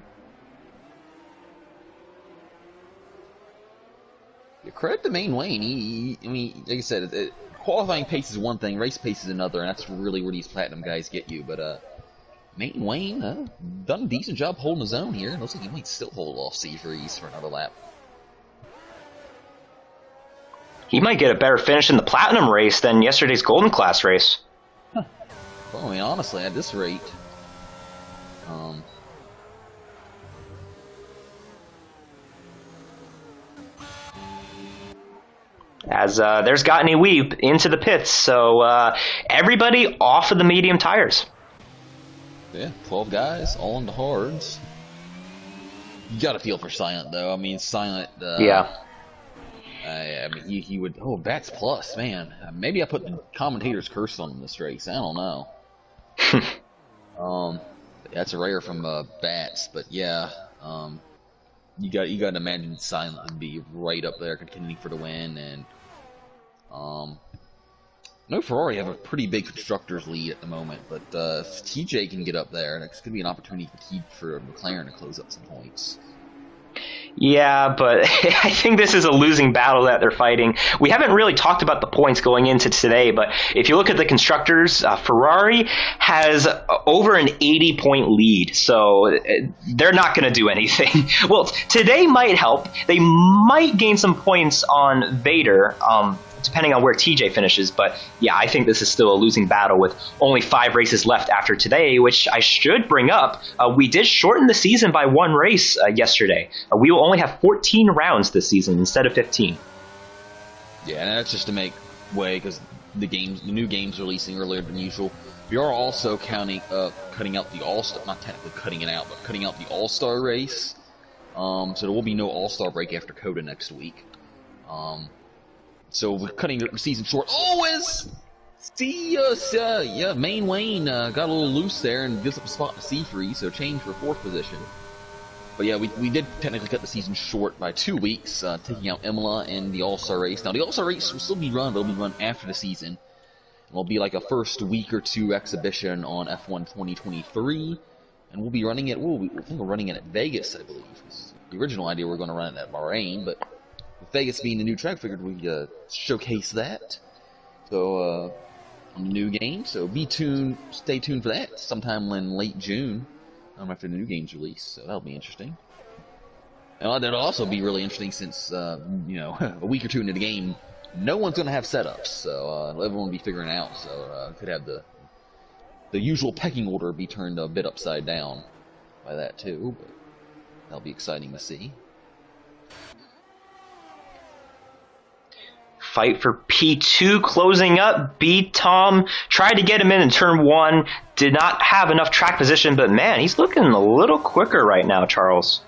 Yeah, credit to Main Wayne. I mean, like I said, qualifying pace is one thing, race pace is another, and that's really where these platinum guys get you. But Main Wayne done a decent job holding his own here. Looks like he might still hold off C-Freeze for another lap. He might get a better finish in the platinum race than yesterday's golden class race. Huh. Well, I mean, honestly, at this rate, as there's Gottany Weep into the pits, so everybody off of the medium tires. Yeah, 12 guys, all into hards. You gotta feel for Silent, though. I mean, Silent, yeah. I mean, he would, oh, Bats Plus, man. Maybe I put the commentator's curse on him this race, I don't know. That's a rare from Bats, but yeah, you got to imagine Silent would be right up there contending for the win, and no, Ferrari have a pretty big constructors lead at the moment, but if TJ can get up there, it's going to be an opportunity for McLaren to close up some points. Yeah, but I think this is a losing battle that they're fighting. We haven't really talked about the points going into today, but if you look at the constructors, Ferrari has over an 80-point lead, so they're not going to do anything. Well, today might help. They might gain some points on Vader, depending on where TJ finishes, but yeah, I think this is still a losing battle with only 5 races left after today, which I should bring up. We did shorten the season by 1 race yesterday. We will only have 14 rounds this season instead of 15. Yeah, and that's just to make way because the new games releasing earlier than usual. We are also cutting out the All-Star, not technically cutting it out, but cutting out the All-Star race. So there will be no All-Star break after COTA next week. So we're cutting the season short. Main Wayne got a little loose there and gives up a spot to C3, so change for 4th position. But yeah, we did technically cut the season short by 2 weeks, taking out Imola and the All-Star race. Now the All-Star race will still be run, but it'll be run after the season. It'll be like a first week or 2 exhibition on F1 2023, and we'll be running it. I think we're running it at Vegas, I believe. The original idea we're going to run it at Bahrain, but with Vegas being the new track, figured we'd showcase that. So on the new game, so stay tuned for that sometime in late June, after the new game's release. So that'll be interesting. And that'll also be really interesting since a week or 2 into the game, no one's going to have setups, so everyone will be figuring it out. So could have the usual pecking order be turned a bit upside down by that too. But that'll be exciting to see. Fight for P2 closing up. B-Tom tried to get him in turn 1. Did not have enough track position, but man, he's looking a little quicker right now, Charles.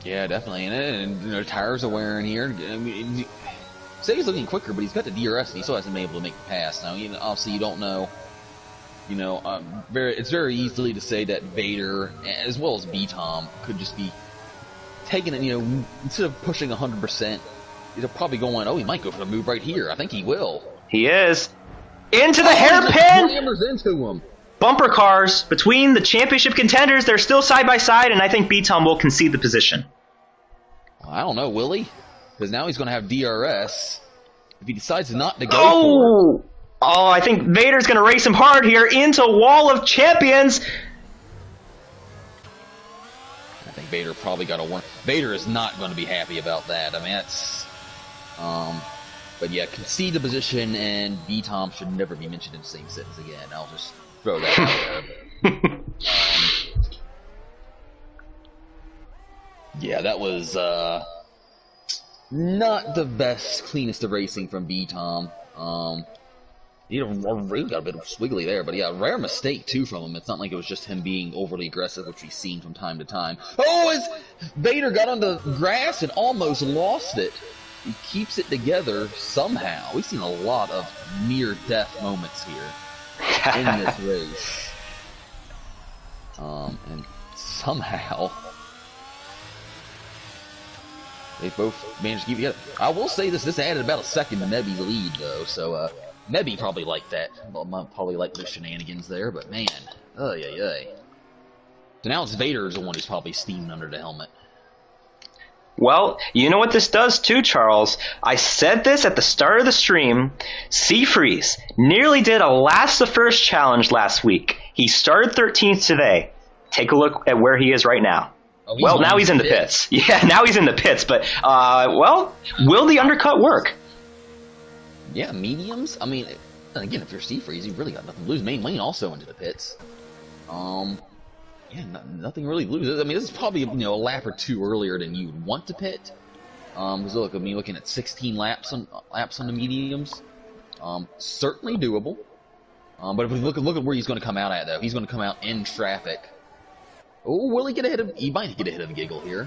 Yeah, definitely. And tires are wearing here. I mean, say he's looking quicker, but he's got the DRS and he still hasn't been able to make the pass. Now, obviously, you don't know. It's very easily to say that Vader, as well as B-Tom, could just be taking it, instead of pushing 100%, they're probably going, he might go for the move right here. I think he will. He is. Into the hairpin! Slammers into him. Bumper cars between the championship contenders. They're still side by side, and I think B-Tom will concede the position. Well, I don't know, will he? Because now he's going to have DRS. If he decides not to go for it. Oh, I think Vader's going to race him hard here into Wall of Champions. I think Vader probably got a warning. Vader is not going to be happy about that. I mean, that's... but yeah, concede the position, and B-Tom should never be mentioned in the same sentence again. I'll just throw that out there. Yeah, that was... Not the best, cleanest of racing from B-Tom. He got a bit of swiggly there, but yeah, rare mistake too from him. It's not like it was just him being overly aggressive, which we've seen from time to time. Oh, as Vader got on the grass and almost lost it. He keeps it together somehow. We've seen a lot of near-death moments here in this race. And somehow they both managed to keep it together. I will say this added about a second to Mebby's lead, though, so Mebby probably liked that. Well, probably liked the shenanigans there, but man, So now it's Vader's the one who's probably steaming under the helmet. Well, you know what this does too, Charles? I said this at the start of the stream. Seafreeze nearly did a last the first challenge last week. He started 13th today. Take a look at where he is right now. Oh, well, now he's in the pits. Yeah, now he's in the pits. But, well, will the undercut work? Yeah, mediums? I mean, again, if you're Seafreeze, you've really got nothing to lose. Main Lane also into the pits. Yeah, nothing really to lose. I mean, this is probably, a lap or two earlier than you would want to pit. Because look, I mean, looking at 16 laps on the mediums. Certainly doable. But if we look at where he's going to come out at, though. He's going to come out in traffic. Oh, will he get ahead of... He might get ahead of Giggle here.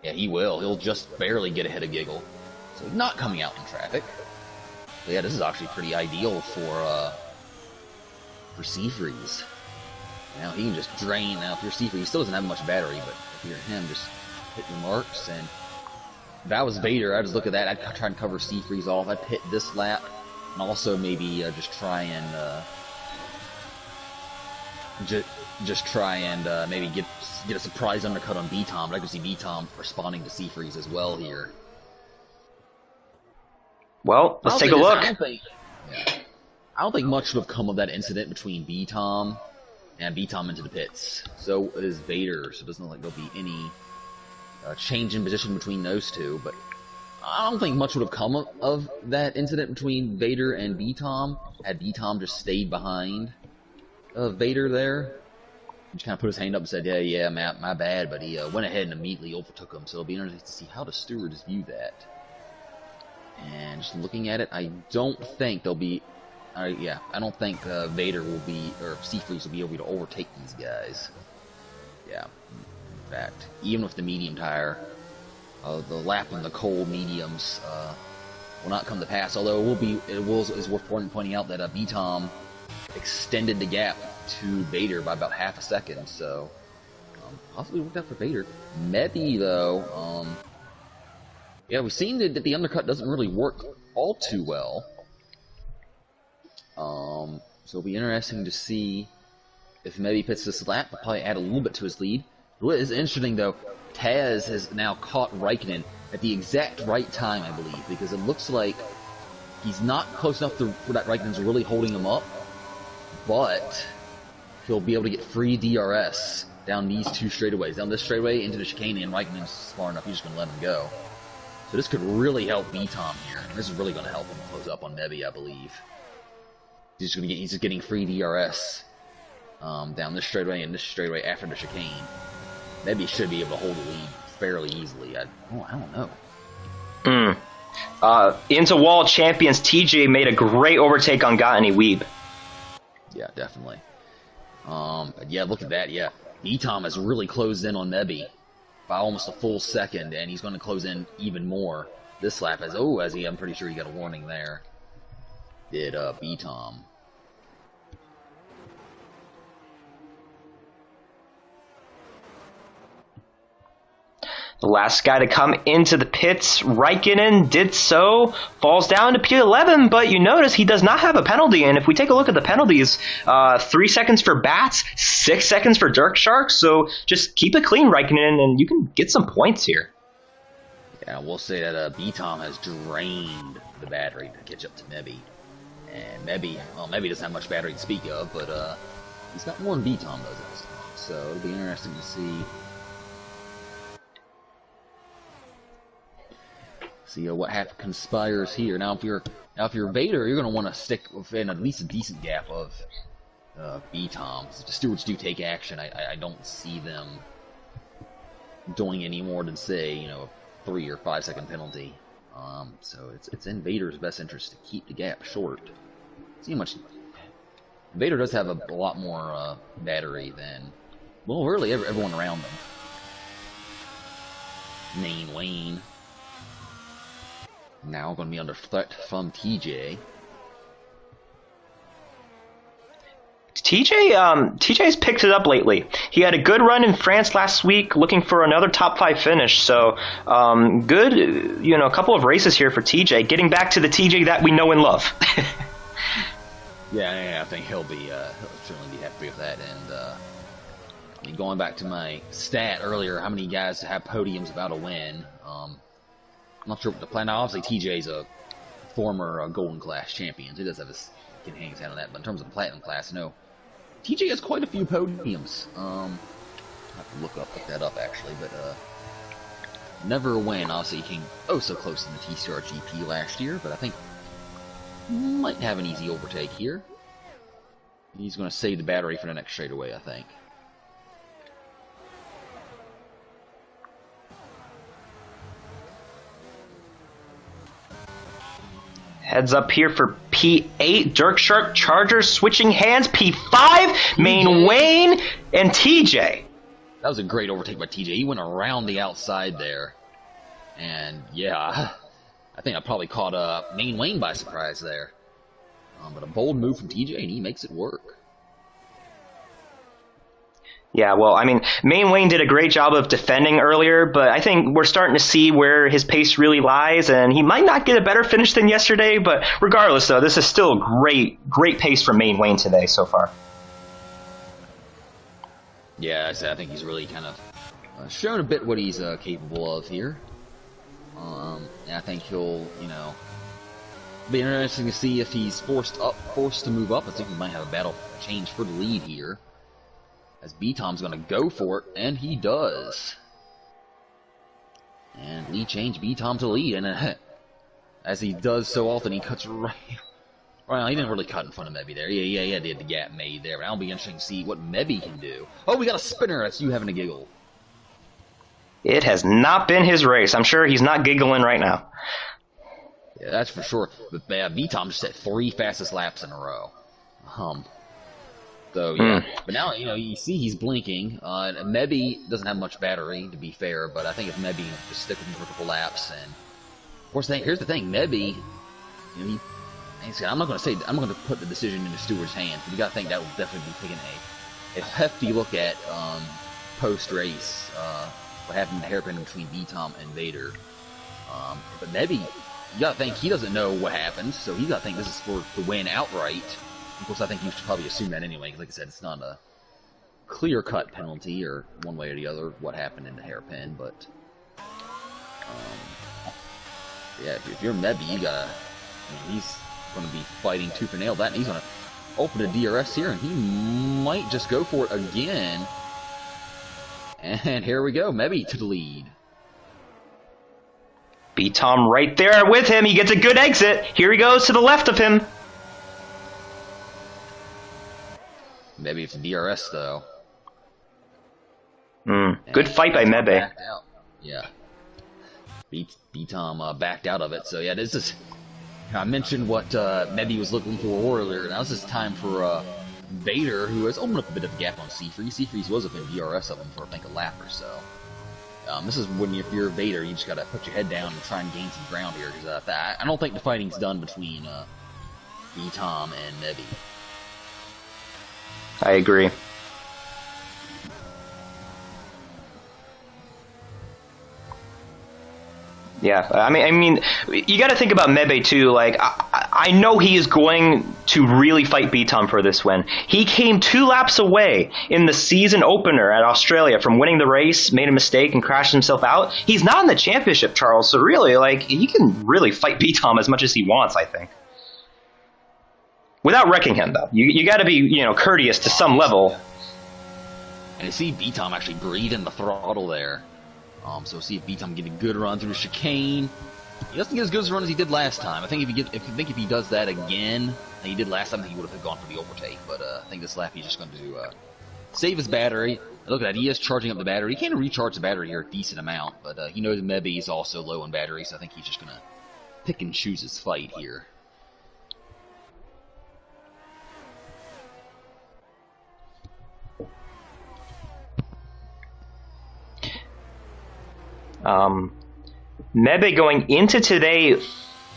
Yeah, he will. He'll just barely get ahead of Giggle. So he's not coming out in traffic. So yeah, this is actually pretty ideal for Seafreeze. Now he can just drain. Now if you're Seafreeze, he still doesn't have much battery, but if you're him, just hit your marks. And if I was Vader, I'd just look at that. I'd try and cover Seafreeze off. I'd pit this lap, and also maybe just try and maybe get a surprise undercut on B-Tom. But I could see B-Tom responding to Seafreeze as well here. Well, let's take a look. I don't think much would have come of that incident between B-Tom and B-Tom into the pits. So is Vader, so it doesn't look like there'll be any change in position between those two, but I don't think much would have come of that incident between Vader and B-Tom had B-Tom just stayed behind Vader there. He just kind of put his hand up and said, yeah, my bad, but he went ahead and immediately overtook him, so it'll be interesting to see how the stewards view that. And just looking at it, I don't think there'll be... I don't think Vader will be, or Seafreeze will be able to overtake these guys. Yeah, in fact, even with the medium tire, the lap in the cold mediums will not come to pass. Although it's worth pointing out that B-Tom extended the gap to Vader by about half a second, so possibly worked out for Vader. Mebby though, yeah, we've seen that the undercut doesn't really work all too well. So it'll be interesting to see if Mebby pits this lap. Will probably add a little bit to his lead. What is interesting, though, Taz has now caught Raikkonen at the exact right time, I believe, because it looks like he's not close enough to where that Raikkonen's really holding him up, but he'll be able to get free DRS down these two straightaways. Down this straightaway into the chicane, and Raikkonen's far enough, he's just going to let him go. So this could really help B-Tom here. This is really going to help him close up on Mebby, I believe. He's just getting free DRS down this straightaway and this straightaway after the chicane. Maybe he should be able to hold the lead fairly easily. I don't know. Into Wall Champions, TJ made a great overtake on Gottany Weeb. Yeah, definitely. But yeah, look at that. Yeah, B-Tom has really closed in on Mebby by almost a full second, and he's going to close in even more this lap. I'm pretty sure he got a warning there. Did B-Tom. The last guy to come into the pits, Raikkonen, did so, falls down to P11, but you notice he does not have a penalty, and if we take a look at the penalties, 3 seconds for Bats, 6 seconds for Dirk Shark, so just keep it clean, Raikkonen, and you can get some points here. Yeah, we'll say that B-Tom has drained the battery to catch up to Mebby. And Mebby doesn't have much battery to speak of, but he's got more than B-Tom does at this time, so it'll be interesting to see what conspires here. Now, if you're Vader, you're going to want to stick within at least a decent gap of B-Tom. If the stewards do take action, I don't see them doing any more than, say, 3 or 5 second penalty. So it's in Vader's best interest to keep the gap short. See how much Vader does have a lot more battery than, well, really everyone around them. Main Wayne now going to be under threat from TJ. TJ's picked it up lately. He had a good run in France last week, looking for another top 5 finish. So good, a couple of races here for TJ, getting back to the TJ that we know and love. Yeah, I think he'll certainly be happy with that. And going back to my stat earlier, how many guys have podiums about a win? I'm not sure what the plan. Now, obviously, TJ's a former Golden Class champion, so he does have can hang his hat on that. But in terms of the Platinum Class, no. TJ has quite a few podiums. I have to look that up actually, but never a win. Obviously, he came so close in the TCR GP last year, but I think might have an easy overtake here. He's going to save the battery for the next straightaway, I think. Heads up here for P8, Dirk Shark Chargers switching hands, P5, Main Wayne, and TJ. That was a great overtake by TJ. He went around the outside there. And yeah, I think I probably caught Main Wayne by surprise there. But a bold move from TJ, and he makes it work. Yeah, well, I mean, Main Wayne did a great job of defending earlier, but I think we're starting to see where his pace really lies, and he might not get a better finish than yesterday, but regardless, though, this is still great pace from Main Wayne today so far. Yeah, I think he's really kind of shown a bit what he's capable of here. And I think he'll, be interesting to see if he's forced to move up. I think we might have a battle change for the lead here. As B-Tom's going to go for it, and he does. And lead change, B-Tom to lead, and as he does so often, he cuts right. Well, he didn't really cut in front of Mebby there. Yeah, he had the gap made there, but that'll be interesting to see what Mebby can do. Oh, we got a spinner. That's you having a giggle. It has not been his race. I'm sure he's not giggling right now. Yeah, that's for sure. But B-Tom just had 3 fastest laps in a row. So, yeah. But now, you see he's blinking. Mebby doesn't have much battery, to be fair, but I think if Mebby just stick with him for a couple laps, and of course, here's the thing, Mebby, I'm not going to put the decision into Stewart's hands, but you got to think that will definitely be taking a hefty look at post-race, what happened in the hairpin between B-Tom and Vader. But Mebby, you got to think he doesn't know what happened, so he got to think this is for the win outright. Of course, I think you should probably assume that anyway, because like I said, it's not a clear-cut penalty, or one way or the other, what happened in the hairpin, but yeah, if you're Mebby, you gotta, he's going to be fighting tooth and nail that, and he's going to open a DRS here, and he might just go for it again, and here we go, Mebby to the lead. B-Tom right there with him, he gets a good exit, here he goes to the left of him. Maybe it's DRS though. Good fight by Mebby. Yeah. B-Tom backed out of it. So yeah, this is. I mentioned what Mebby was looking for earlier. Now this is time for Vader, who has opened up a bit of a gap on C-Freeze. C-Freeze was within DRS of him for I think a lap or so. This is when if you're Vader, you just gotta put your head down and try and gain some ground here, because I don't think the fighting's done between B-Tom and Mebby. I agree. Yeah, I mean, you got to think about Mebby too. Like, I know he is going to really fight B-Tom for this win. He came 2 laps away in the season opener at Australia from winning the race, made a mistake, and crashed himself out. He's not in the championship, Charles. So really, like, he can really fight B-Tom as much as he wants, I think. Without wrecking him, though. You got to be, courteous to some level. And you see B-Tom actually breathing the throttle there. So see if B-Tom can get a good run through the chicane. He doesn't get as good as a run as he did last time. I think if he does that again, like he did last time, he would have gone for the overtake. But I think this lap he's just going to save his battery. Look at that. He is charging up the battery. He can recharge the battery here a decent amount, but he knows maybe is also low on battery, so I think he's just going to pick and choose his fight here. Mebe going into today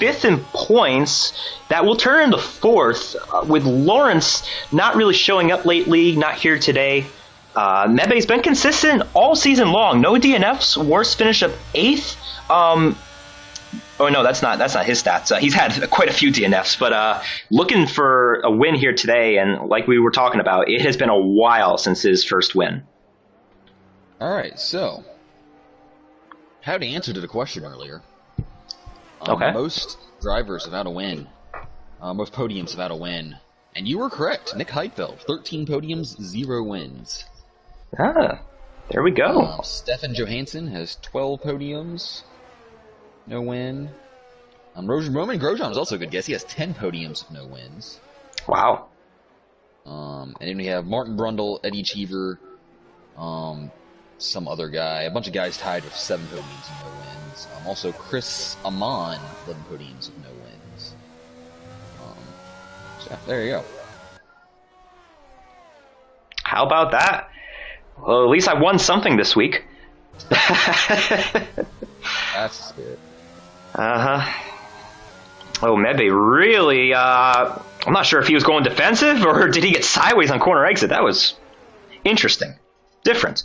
5th in points. That will turn into 4th, with Lawrence not really showing up lately, not here today. Mebe's been consistent all season long. No DNFs. Worst finish of 8th. Oh no, that's not his stats. He's had quite a few DNFs, but looking for a win here today, and like we were talking about, it has been a while since his first win. All right, so how to answer to the question earlier. Okay. Most drivers have had a win. Most podiums have had a win. And you were correct. Nick Heidfeld, 13 podiums, 0 wins. Ah, there we go. Stefan Johansson has 12 podiums, no win. Roman Grosjean is also a good guess. He has 10 podiums, no wins. Wow. And then we have Martin Brundle, Eddie Cheever, some other guy, a bunch of guys tied with 7 podiums and no wins. Also, Chris Amon, 11 podiums with no wins. So there you go. How about that? Well, at least I won something this week. That's the spirit. Oh, Mebe really, I'm not sure if he was going defensive or did he get sideways on corner exit. That was interesting. Different.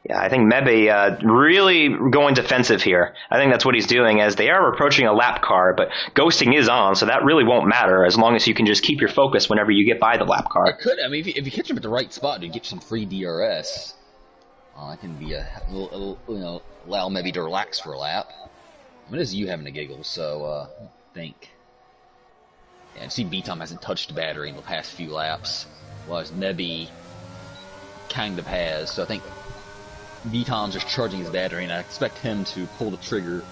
Yeah, I think Mebe really going defensive here. I think that's what he's doing, as they are approaching a lap car, but ghosting is on, so that really won't matter as long as you can just keep your focus whenever you get by the lap car. It could. I mean, if you catch him at the right spot to get some free DRS, it can be a little, allow Mebe to relax for a lap. I mean, it is you having a giggle, so I think. Yeah, and see, B-Tom hasn't touched the battery in the past few laps, whereas Mebe kind of has, so I think B-Tom's just charging his battery, and I expect him to pull the trigger.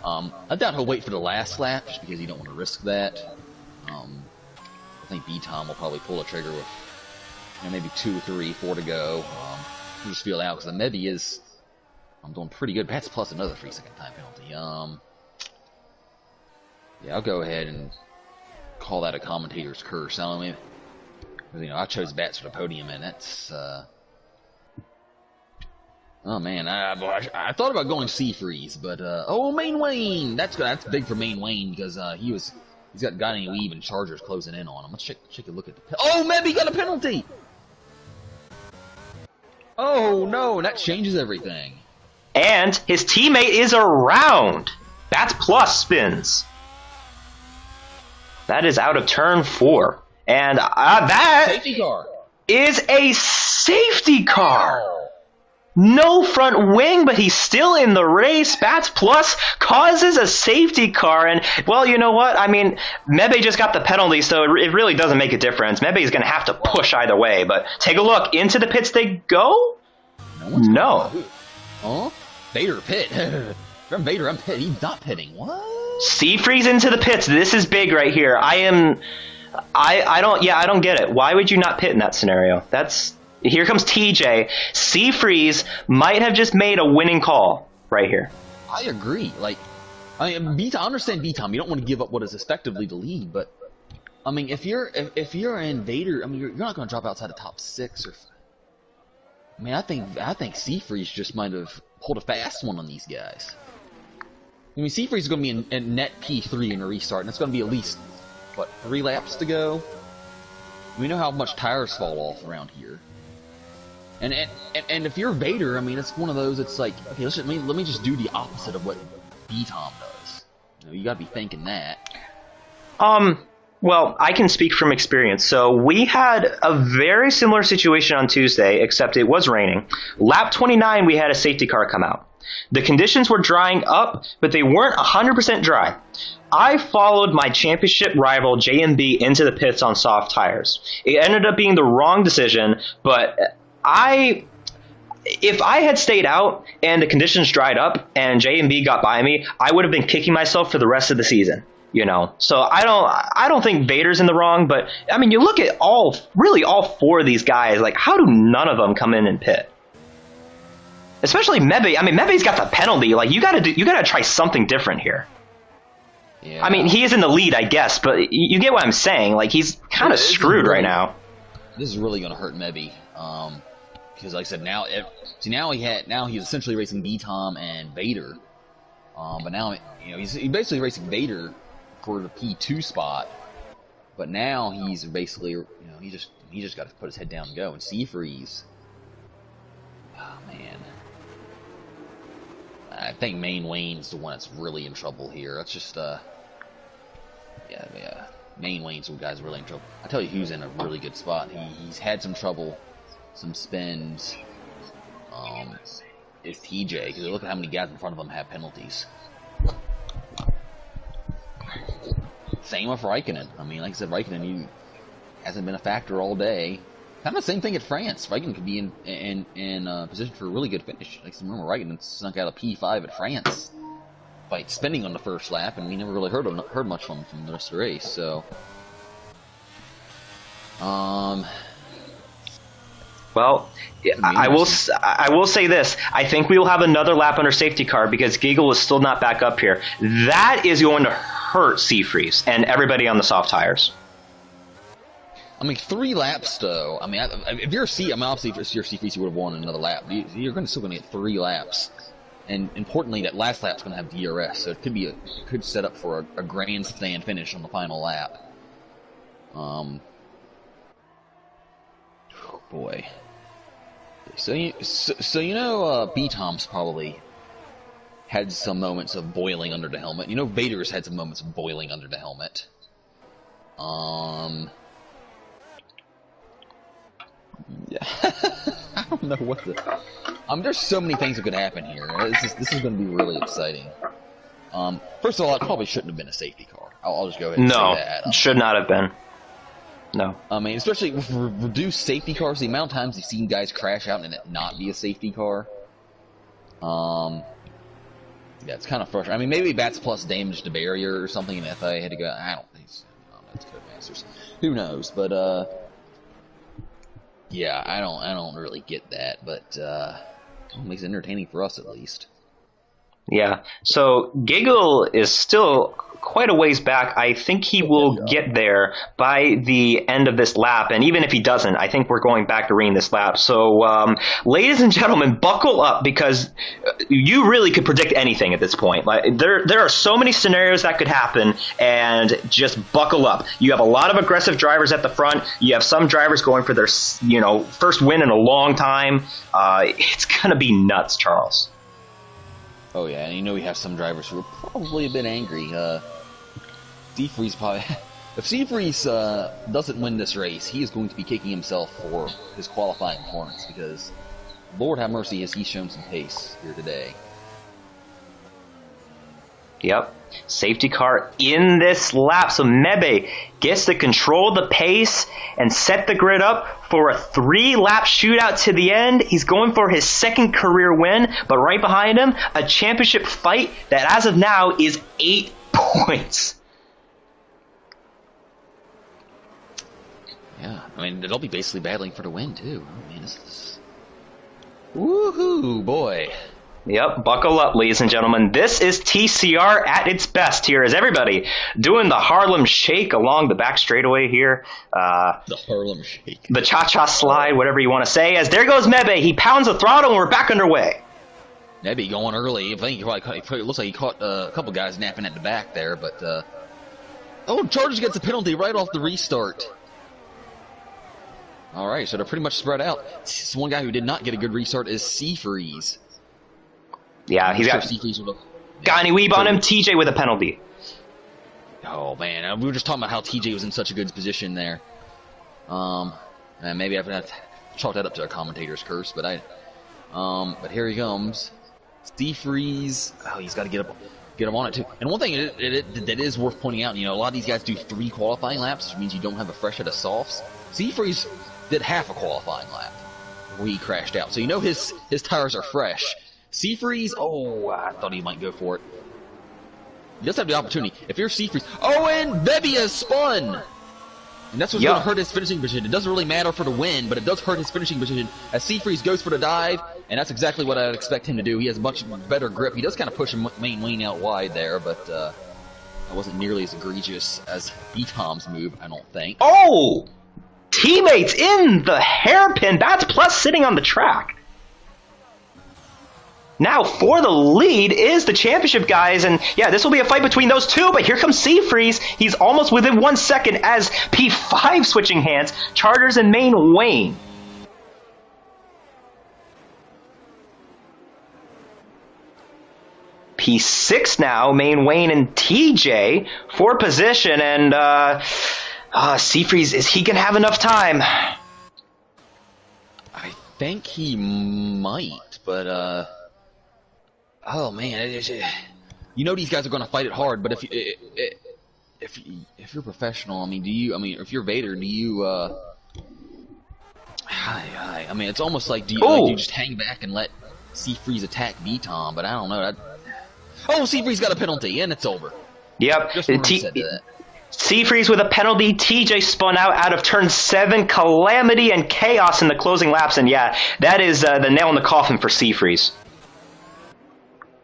I doubt he'll wait for the last lap, just because you don't want to risk that. I think B-Tom will probably pull the trigger with maybe 2, 3, 4 to go. We'll just feel out, because the Mebe is doing pretty good. That's plus another 3-second time penalty. Yeah, I'll go ahead and call that a commentator's curse. I chose Bats for the podium, and that's... Oh man, I thought about going Seafreeze, but Main Wayne, that's big for Main Wayne, because he's got Gotti Weave and Chargers closing in on him. Let's check a look at the Mebe got a penalty. Oh no, that changes everything. And his teammate is around. That's plus spins. That is out of turn 4, and that safety car is a safety car. No front wing, but he's still in the race. Bats Plus causes a safety car, and, well, you know what? I mean, Mebe just got the penalty, so it really doesn't make a difference. Mebe is going to have to push either way, but take a look. Into the pits they go? No. Huh? Vader pit. From Vader, I'm pit. He's not pitting. What? Seafreeze into the pits. This is big right here. I don't get it. Why would you not pit in that scenario? Here comes TJ. Seafreeze might have just made a winning call right here. I agree. I understand B-Tom. You don't want to give up what is effectively the lead, but I mean, if you're in Vader, I mean, you're not going to drop outside the top 6. I mean, I think Seafreeze just might have pulled a fast one on these guys. I mean, Seafreeze is going to be in net P3 in a restart, and it's going to be at least 3 laps to go. We know how much tires fall off around here. And if you're Vader, I mean, it's one of those. It's like, okay, let me just do the opposite of what B-Tom does. You got to be thinking that. Well, I can speak from experience. So we had a very similar situation on Tuesday, except it was raining. Lap 29, we had a safety car come out. The conditions were drying up, but they weren't 100% dry. I followed my championship rival JMB into the pits on soft tires. It ended up being the wrong decision, but if I had stayed out and the conditions dried up and J&B got by me, I would have been kicking myself for the rest of the season. You know, so I don't think Vader's in the wrong, but I mean, you look at really all four of these guys, like how do none of them come in and pit? Especially Mebe. I mean, Mebe's got the penalty. Like you gotta try something different here. Yeah. I mean, he is in the lead, I guess, but you get what I'm saying. Like he's kind of screwed right now. This is really gonna hurt Mebe, because like I said, now he's essentially racing B-Tom and Vader, but now he's basically racing Vader for the P2 spot, but now he's basically he just got to put his head down and go. And Seafreeze, oh man, I think Main Wayne's the one that's really in trouble here. That's just yeah, Main Wayne's the guy's really in trouble. I tell you who's in a really good spot. He's had some trouble, some spins. It's TJ, because look at how many guys in front of him have penalties. Same with Raikkonen. I mean, like I said, Raikkonen he hasn't been a factor all day. Kind of the same thing at France. Raikkonen could be in position for a really good finish. Like remember, Raikkonen snuck out a P5 at France by spinning on the first lap, and we never really heard much from him from the rest of the race. So, well, I will say this. I think we will have another lap under safety car because Giggle is still not back up here. That is going to hurt Seafreeze and everybody on the soft tires. I mean, 3 laps though. I mean, if you're obviously if you're Seafreeze, you would have won another lap. You're still going to get 3 laps, and importantly, that last lap's going to have DRS, so it could set up for a grandstand finish on the final lap. Oh boy. So B-Tom's probably had some moments of boiling under the helmet. Vader's had some moments of boiling under the helmet. Yeah. I don't know what the... there's so many things that could happen here. This is going to be really exciting. First of all, it probably shouldn't have been a safety car. I'll just go ahead and say that. No, should not have been. No. I mean, especially with reduced safety cars, the amount of times you've seen guys crash out and it not be a safety car. Yeah, it's kind of frustrating. I mean, maybe Bats Plus damaged the barrier or something, and FIA had to go. I don't think so. That's Codemasters. Who knows? But yeah, I don't really get that. But it makes it entertaining for us at least. Yeah. So Giggle is still quite a ways back. I think he will get there by the end of this lap, and even if he doesn't, I think we're going back to ring this lap. So, ladies and gentlemen, buckle up because you really could predict anything at this point. Like there are so many scenarios that could happen, and just buckle up. You have a lot of aggressive drivers at the front. You have some drivers going for their first win in a long time. It's gonna be nuts, Charles. Oh yeah, and we have some drivers who are probably a bit angry. Seafreeze probably... If Seafreeze doesn't win this race, he is going to be kicking himself for his qualifying performance, because Lord have mercy has he shown some pace here today. Yep. Safety car in this lap. So Mebe gets to control the pace and set the grid up for a 3-lap shootout to the end. He's going for his 2nd career win, but right behind him, a championship fight that as of now is 8 points. Yeah, I mean, they'll be basically battling for the win, too. I mean, this is... Woohoo, boy. Yep, buckle up, ladies and gentlemen. This is TCR at its best here, as everybody doing the Harlem Shake along the back straightaway here. The Harlem Shake. The cha-cha slide, whatever you want to say. As there goes Mebe, he pounds the throttle, and we're back underway. Mebe going early. I think it looks like he caught a couple guys napping at the back there, but... Oh, Chargers gets a penalty right off the restart. Alright, so they're pretty much spread out. This one guy who did not get a good restart is Seafreeze. Yeah, he's got Gani Weeb on him. TJ with a penalty. Oh man, we were just talking about how TJ was in such a good position there. And maybe I've had to chalk that up to a commentator's curse, but but here he comes. Seafreeze. Oh, he's got to get him on it too. And one thing that is worth pointing out, a lot of these guys do 3 qualifying laps, which means you don't have a fresh set of softs. Seafreeze did half a qualifying lap where he crashed out, so his tires are fresh. Seafreeze, oh, I thought he might go for it. He does have the opportunity. If you're C-Freeze... Oh, and Bebby has spun! And that's what's going to hurt his finishing position. It doesn't really matter for the win, but it does hurt his finishing position as C-Freeze goes for the dive, and that's exactly what I'd expect him to do. He has much better grip. He does kind of push him main Wayne out wide there, but that wasn't nearly as egregious as B-Tom's move, I don't think. Oh! Teammates in the hairpin. That's plus sitting on the track. Now, for the lead is the championship, guys, and yeah, this will be a fight between those two, but here comes Seafreeze. He's almost within 1 second as P5 switching hands, Charters and main Wayne. P6 now, main Wayne and TJ for position, and Seafreeze, is he going to have enough time? I think he might, but oh man, you know these guys are going to fight it hard. But if you're professional, I mean, if you're Vader, do you? I mean, it's almost like do you just hang back and let Seafreeze attack B-Tom? But I don't know. Oh, Seafreeze got a penalty, and it's over. Yep. Just said that. Seafreeze with a penalty. TJ spun out of turn 7. Calamity and chaos in the closing laps, and yeah, that is the nail in the coffin for Seafreeze.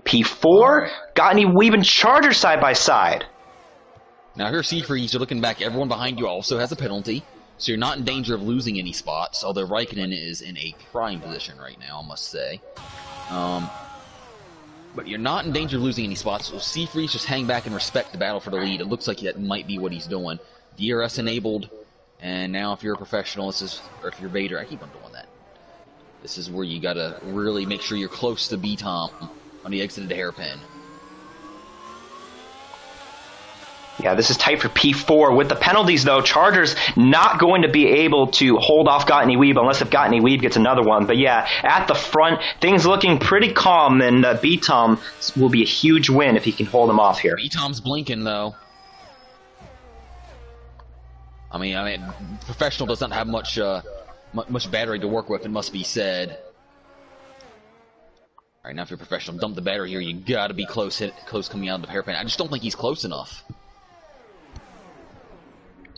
P4, got any weaving Charger side by side. Now here Seafreeze, you're looking back, everyone behind you also has a penalty, so you're not in danger of losing any spots, although Raikkonen is in a prime position right now, I must say. But you're not in danger of losing any spots, so Seafreeze just hang back and respect the battle for the lead. It looks like that might be what he's doing. DRS enabled, and now if you're a professional, or if you're Vader, I keep on doing that. This is where you gotta really make sure you're close to B-Tom on the exit of the hairpin. Yeah, this is tight for P4. With the penalties, though, Chargers not going to be able to hold off Got Any Weeb unless if Got Any Weeb gets another one. But yeah, at the front, things looking pretty calm, and B-Tom will be a huge win if he can hold him off here. B-Tom's blinking, though. I mean, professional doesn't have much battery to work with, it must be said. Alright, now if you're professional, dump the battery here. You gotta be close coming out of the hairpin. I just don't think he's close enough.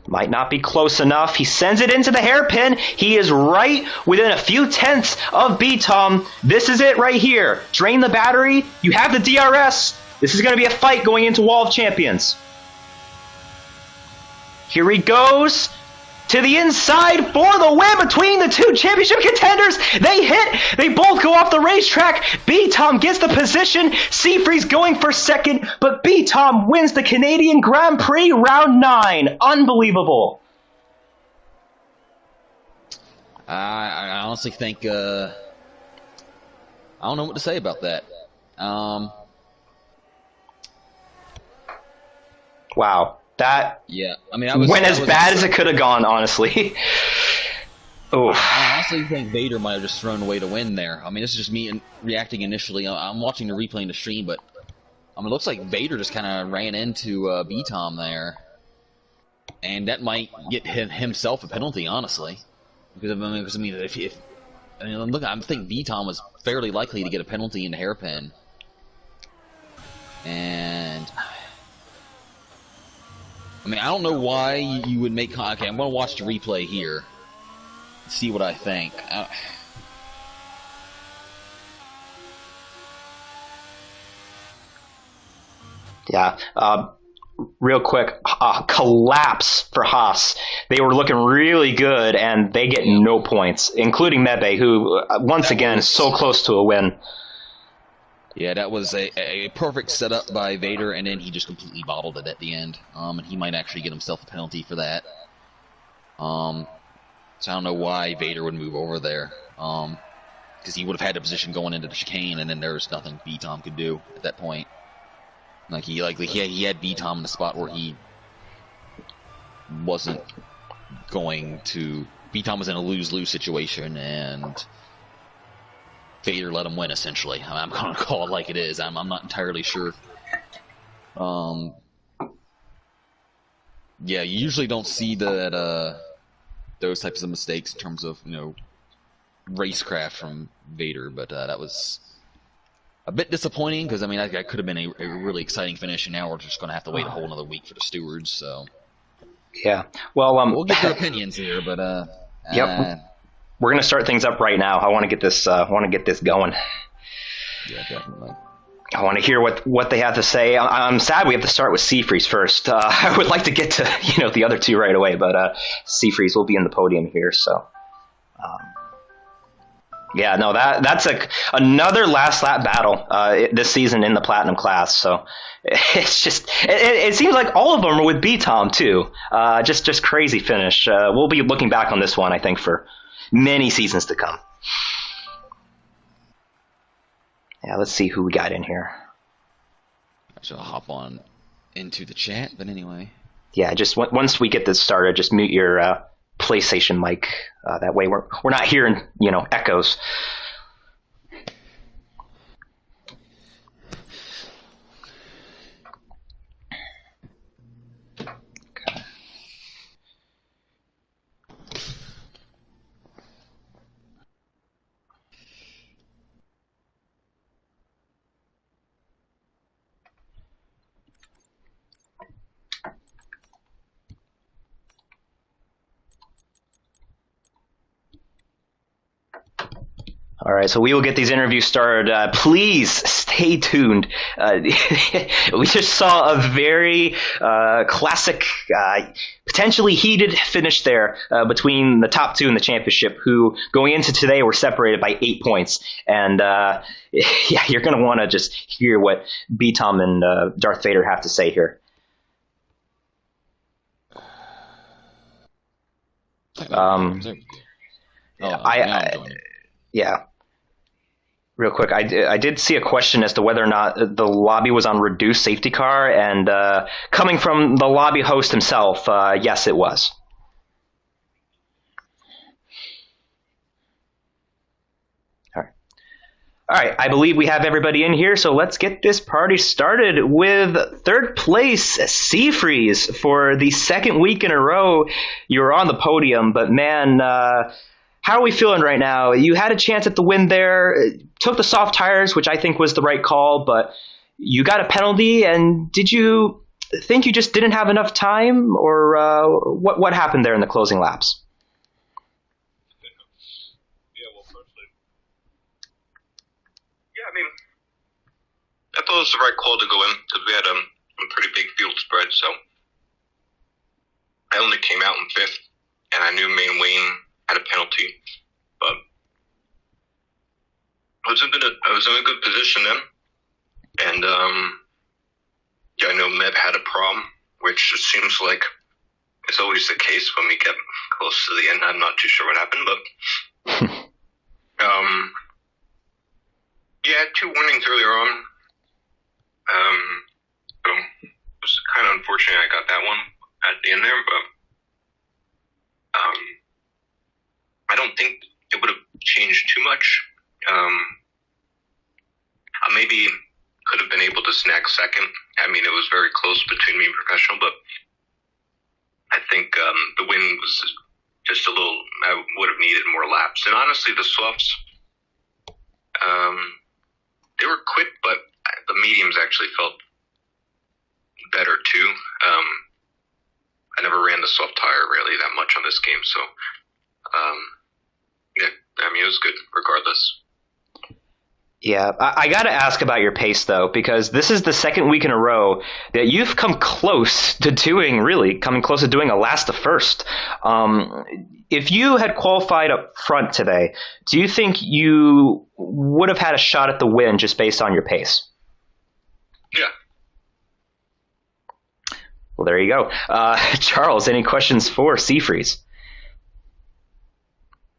Might not be close enough. He sends it into the hairpin. He is right within a few tenths of B-Tom. This is it right here. Drain the battery. You have the DRS. This is going to be a fight going into Wall of Champions. Here he goes. To the inside for the win between the two championship contenders. They hit. They both go off the racetrack. B-Tom gets the position. Seafreeze going for second, but B-Tom wins the Canadian Grand Prix round 9. Unbelievable. I honestly think I don't know what to say about that. Wow. That went as bad as it could have gone, honestly. I honestly think Vader might have just thrown away the win there. I mean, this is just me reacting initially. I'm watching the replay in the stream, but it looks like Vader just kind of ran into B-Tom there, and that might get himself a penalty, honestly. Because look, I think B-Tom was fairly likely to get a penalty in the hairpin, and. I mean, I don't know why you would make... Okay, I'm going to watch the replay here. See what I think. Yeah. Real quick, collapse for Haas. They were looking really good, and they get no points, including Mebe, who, once again, is so close to a win. Yeah, that was a perfect setup by Vader, and then he just completely bottled it at the end. And he might actually get himself a penalty for that. So I don't know why Vader would move over there. Because he would have had a position going into the chicane, and then there's nothing B-Tom could do at that point. He had B-Tom in the spot where he wasn't going to... B-Tom was in a lose-lose situation, and Vader let him win, essentially. I'm going to call it like it is. I'm not entirely sure. Yeah, you usually don't see those types of mistakes in terms of, racecraft from Vader, but that was a bit disappointing because I mean that could have been a really exciting finish, and now we're just going to have to wait a whole another week for the stewards. So Yeah. Well, we'll get their opinions here, but yep. We're gonna start things up right now. I want to get this. Going. Yeah, definitely. I want to hear what they have to say. I'm sad we have to start with Seafreeze first. I would like to get to the other two right away, but Seafreeze will be in the podium here. So, yeah, no, that's another last lap battle this season in the Platinum class. So it's just it seems like all of them are with B Tom too. Just crazy finish. We'll be looking back on this one, I think, for many seasons to come. Yeah, let's see who we got in here. So I'll hop on into the chat, but anyway. Yeah, just once we get this started, just mute your PlayStation mic. That way we're not hearing echoes. All right, so we will get these interviews started. Please stay tuned. We just saw a very classic, potentially heated finish there between the top two in the championship, who going into today were separated by 8 points. And yeah, you're going to want to just hear what B Tom and Darth Vader have to say here. Yeah. Real quick, I did see a question as to whether or not the lobby was on reduced safety car, and coming from the lobby host himself, yes, it was. All right, I believe we have everybody in here, so let's get this party started with third place, Seafreeze. For the second week in a row, you were on the podium, but man, how are we feeling right now? You had a chance at the win there, took the soft tires, which I think was the right call, but you got a penalty, and did you think you just didn't have enough time, or what happened there in the closing laps? I thought it was the right call to go in because we had a pretty big field spread, so I only came out in fifth, and I knew Main Wayne had a penalty, but I was in a good position then, and yeah, I know Meb had a problem, which just seems like it's always the case when we get close to the end. I'm not too sure what happened, but yeah, 2 warnings earlier on. So it was kind of unfortunate I got that one at the end there, but I don't think it would have changed too much. I maybe could have been able to snag second. I mean, it was very close between me and Professional, but I think the win was just a little. I would have needed more laps, and honestly, the softs they were quick, but the mediums actually felt better too. I never ran the soft tire really that much on this game, so yeah, I mean it was good regardless. Yeah, I got to ask about your pace though, because this is the second week in a row that you've come close to doing a last to first. If you had qualified up front today, do you think you would have had a shot at the win just based on your pace? Yeah. Well, there you go. Charles, any questions for Seafreeze?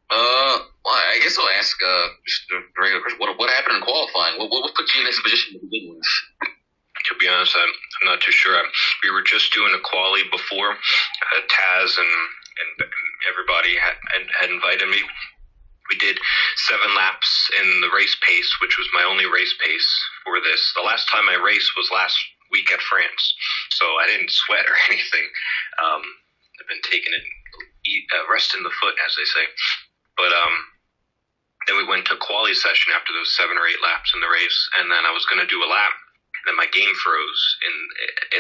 Well, I guess I'll ask just a regular question. What happened in qualifying? What put you in this position to begin with? To be honest, I'm not too sure. We were just doing a quali before. Taz and everybody had invited me. We did 7 laps in the race pace, which was my only race pace for this. The last time I raced was last week at France, so I didn't sweat or anything. I've been taking it, rest in the foot, as they say. But Then we went to quali session after those 7 or 8 laps in the race, and then I was going to do a lap, and then my game froze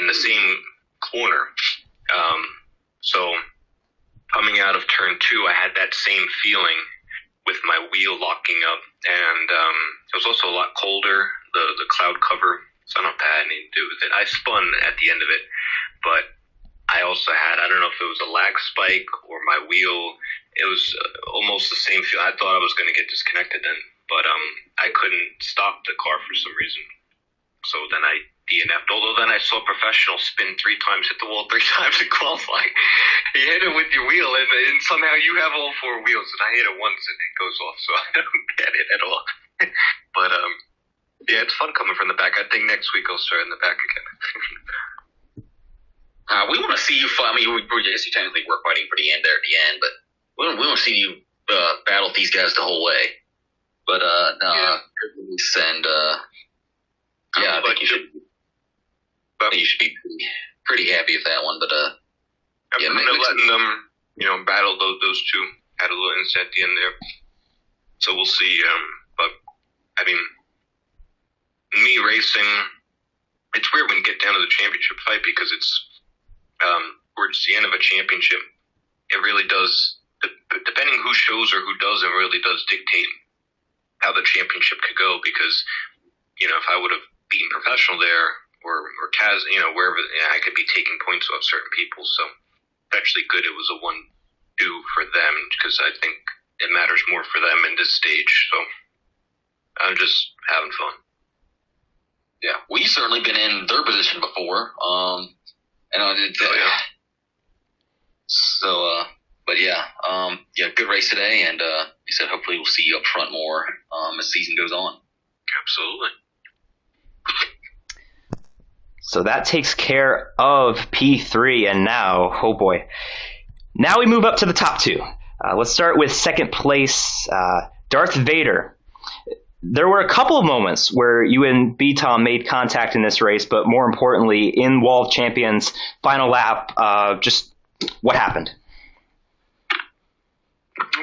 in the same corner. So coming out of turn 2, I had that same feeling with my wheel locking up, and it was also a lot colder, the cloud cover, so I don't know if that had anything to do with it. I spun at the end of it, but I also had, I don't know if it was a lag spike or my wheel. It was almost the same feel. I thought I was going to get disconnected then, but I couldn't stop the car for some reason. So then I DNF'd, although then I saw a professional spin 3 times, hit the wall 3 times in qualifying. You hit it with your wheel, and somehow you have all 4 wheels, and I hit it once and it goes off, so I don't get it at all. But yeah, it's fun coming from the back. I think next week I'll start in the back again. We want to see you fight. I mean, I guess you technically were fighting for the end there at the end, but we want to see you battle these guys the whole way. But and yeah, I think you should be pretty happy with that one. But I'm letting them, battle those 2. Had a little incident at the end there, so we'll see. But I mean, me racing, it's weird when you get down to the championship fight because it's towards the end of a championship. It really does, depending who shows or who doesn't, really does dictate how the championship could go. Because if I would have beaten professional there or Kaz, wherever, I could be taking points off certain people. So it's actually good it was a 1-2 for them, because I think it matters more for them in this stage. So I'm just having fun. Yeah, we've certainly been in their position before. But good race today, and you said hopefully we'll see you up front more as the season goes on. Absolutely. So that takes care of P3, and now, oh boy. Now we move up to the top 2. Let's start with second place, Darth Vader. There were a couple of moments where you and B-Tom made contact in this race, but more importantly, in Wall of Champions final lap, just what happened?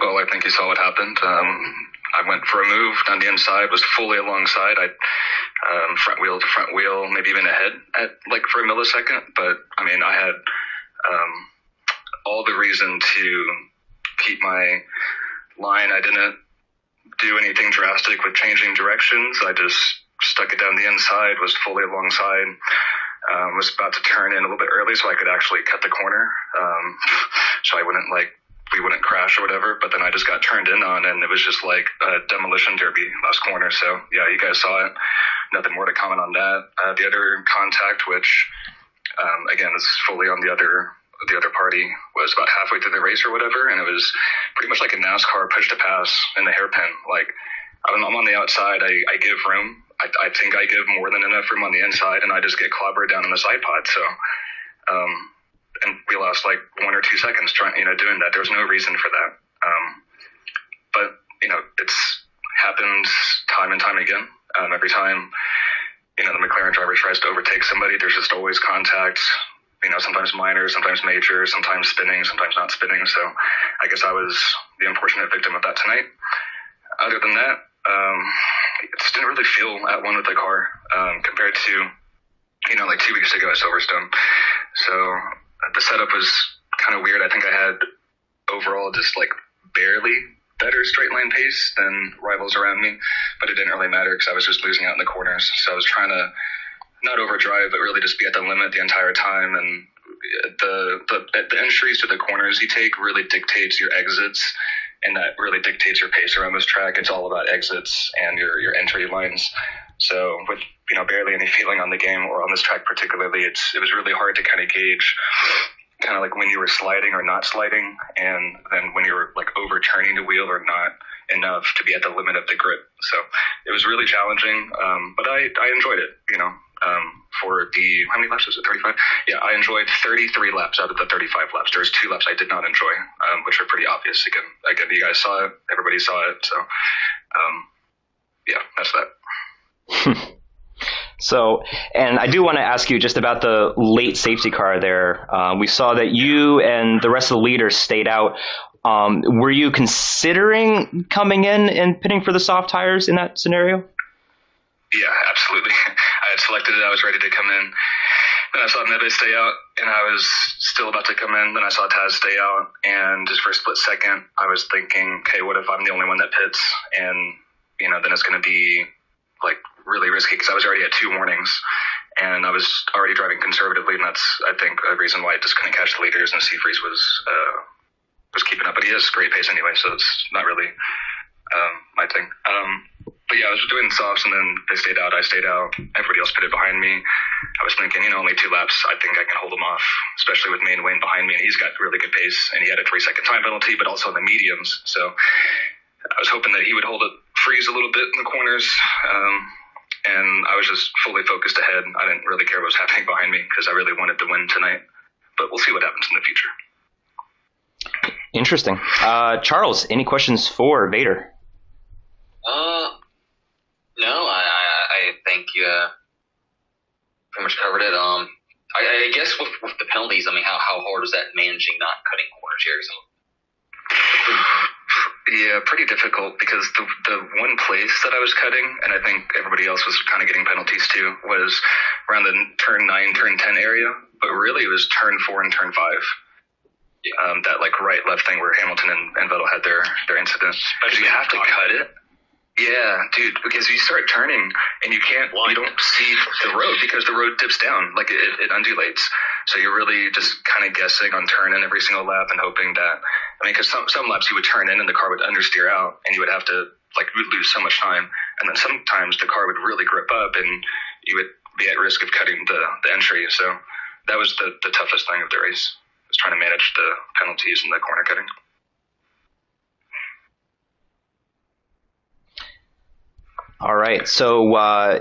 Well, I think you saw what happened. I went for a move down the inside, was fully alongside. I front wheel to front wheel, maybe even ahead at for a millisecond. But I mean, I had all the reason to keep my line. I didn't do anything drastic with changing directions. I just stuck it down the inside, was fully alongside, was about to turn in a little bit early so I could actually cut the corner, so I wouldn't we wouldn't crash or whatever. But then I just got turned in on, and it was just like a demolition derby last corner. So yeah, you guys saw it. Nothing more to comment on that. The other contact, which again is fully on the other party, was about halfway through the race or whatever, and it was pretty much like a NASCAR push to pass in the hairpin. I'm on the outside, I give room. I think I give more than enough room on the inside, and I just get clobbered down in the side pod. So, and we lost 1 or 2 seconds doing that. There was no reason for that. But it's happened time and time again. Every time, the McLaren driver tries to overtake somebody, there's just always contact. Sometimes minor, sometimes major, sometimes spinning, sometimes not spinning. So I guess I was the unfortunate victim of that tonight. Other than that, it just didn't really feel at one with the car compared to, 2 weeks ago at Silverstone. So the setup was kind of weird. I think I had overall just barely better straight line pace than rivals around me, but it didn't really matter because I was just losing out in the corners. So I was trying to not overdrive, but really just be at the limit the entire time. And the entries to the corners you take really dictates your exits, and that really dictates your pace around this track. It's all about exits and your entry lines. So with barely any feeling on the game or on this track particularly, it was really hard to kind of gauge when you were sliding or not sliding, and then when you were overturning the wheel or not enough to be at the limit of the grip. So it was really challenging, but I enjoyed it. For the, how many laps was it? 35? Yeah, I enjoyed 33 laps out of the 35 laps. There was 2 laps I did not enjoy, which were pretty obvious. Again, you guys saw it. Everybody saw it. So, yeah, that's that. So, and I do want to ask you just about the late safety car there. We saw that you and the rest of the leaders stayed out. Were you considering coming in and pitting for the soft tires in that scenario? Yeah, absolutely. I had selected it. I was ready to come in. Then I saw Mebe stay out, and I was still about to come in. Then I saw Taz stay out, and just for a split second, I was thinking, okay, what if I'm the only one that pits? And, then it's going to be, like, really risky because I was already at 2 warnings, and I was already driving conservatively, and that's, I think, a reason why I just couldn't catch the leaders, and Seafreeze was keeping up. But he has great pace anyway, so it's not really my thing. But yeah, I was doing softs, and then they stayed out. I stayed out. Everybody else pitted behind me. I was thinking, only 2 laps. I think I can hold him off, especially with Main Wayne behind me. And he's got really good pace, and he had a 3-second time penalty, but also in the mediums. So I was hoping that he would hold it, freeze a little bit in the corners. And I was just fully focused ahead. I didn't really care what was happening behind me because I really wanted to win tonight. But we'll see what happens in the future. Interesting. Charles, any questions for Vader? No, I think you pretty much covered it. I guess with the penalties, how hard is that managing not cutting corners here? Yeah, pretty difficult because the one place that I was cutting, and I think everybody else was kind of getting penalties too, was around the turn 9, turn 10 area, but really it was turn 4 and turn 5. That like right-left thing where Hamilton and Vettel had their incident. Because you have to cut it. Yeah, dude, because you start turning and you don't see the road because the road dips down, like it undulates. So you're really just kind of guessing on turning every single lap and hoping that, because some laps you would turn in and the car would understeer out and you would have to, you would lose so much time. And then sometimes the car would really grip up and you would be at risk of cutting the entry. So that was the toughest thing of the race, was trying to manage the penalties and the corner cutting. All right. So,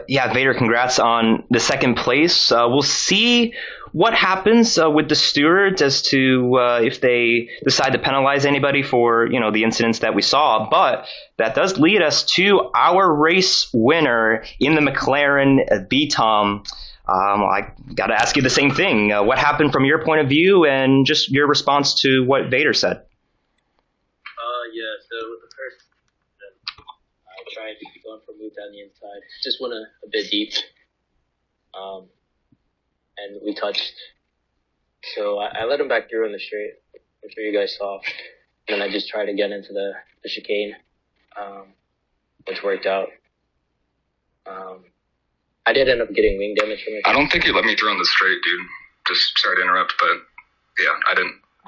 Vader, congrats on the second place. We'll see what happens with the stewards as to if they decide to penalize anybody for, the incidents that we saw. But that does lead us to our race winner in the McLaren B-Tom. I got to ask you the same thing. What happened from your point of view and just your response to what Vader said? So the first, I tried to keep going for a move down the inside. Just went a bit deep. And we touched. So I let him back through in the straight. I'm sure you guys saw. And then I just tried to get into the chicane, which worked out. I did end up getting wing damage from it. I don't think you let me through on the straight, dude. Just sorry to interrupt, but yeah,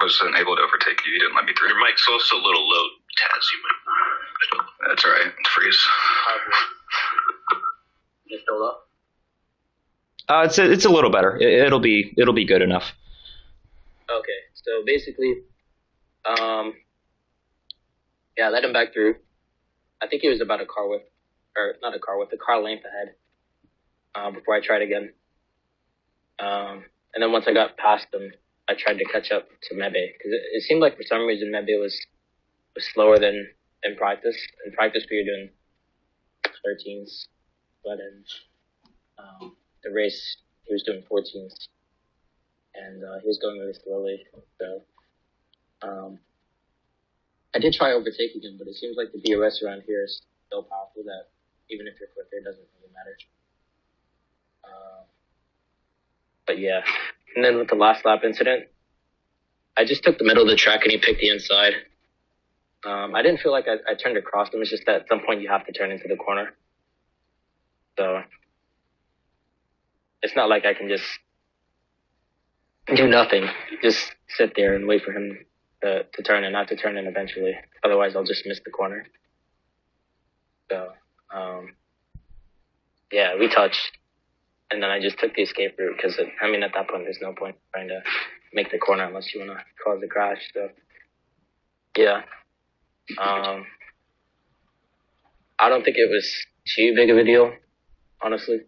wasn't able to overtake you. You didn't let me through. Your mic's also a little low, Taz. That's all right. Freeze. Just filled up. It's a little better. It'll be good enough. Okay, so basically, I let him back through. I think he was about a car length ahead. Before I tried again. And then once I got past him, I tried to catch up to Mebe because it seemed like for some reason Mebe was slower than in practice. In practice, we were doing 13s, but in the race, he was doing 14s, and he was going really slowly. So I did try overtaking him, but it seems like the DRS around here is so powerful that even if you're quicker, it doesn't really matter. But yeah, and then with the last lap incident, I just took the middle of the track and he picked the inside. I didn't feel like I turned across him. It's just that at some point you have to turn into the corner. So it's not like I can just do nothing, just sit there and wait for him to turn and not to turn in eventually. Otherwise, I'll just miss the corner. So, we touched. And then I just took the escape route because, at that point, there's no point trying to make the corner unless you want to cause a crash. So, yeah. I don't think it was too big of a deal, honestly.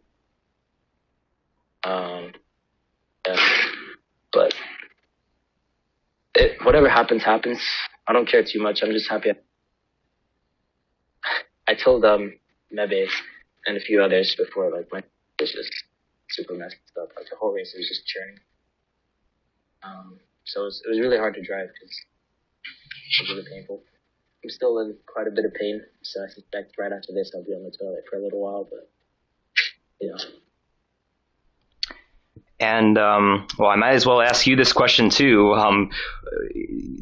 But whatever happens, happens. I don't care too much. I'm just happy. I told Mebe and a few others before, it's just super messed up. The whole race was just churning. So it was really hard to drive because It's really painful. I'm still in quite a bit of pain, so I suspect right after this I'll be on the toilet for a little while, but, you know. And, well, I might as well ask you this question too.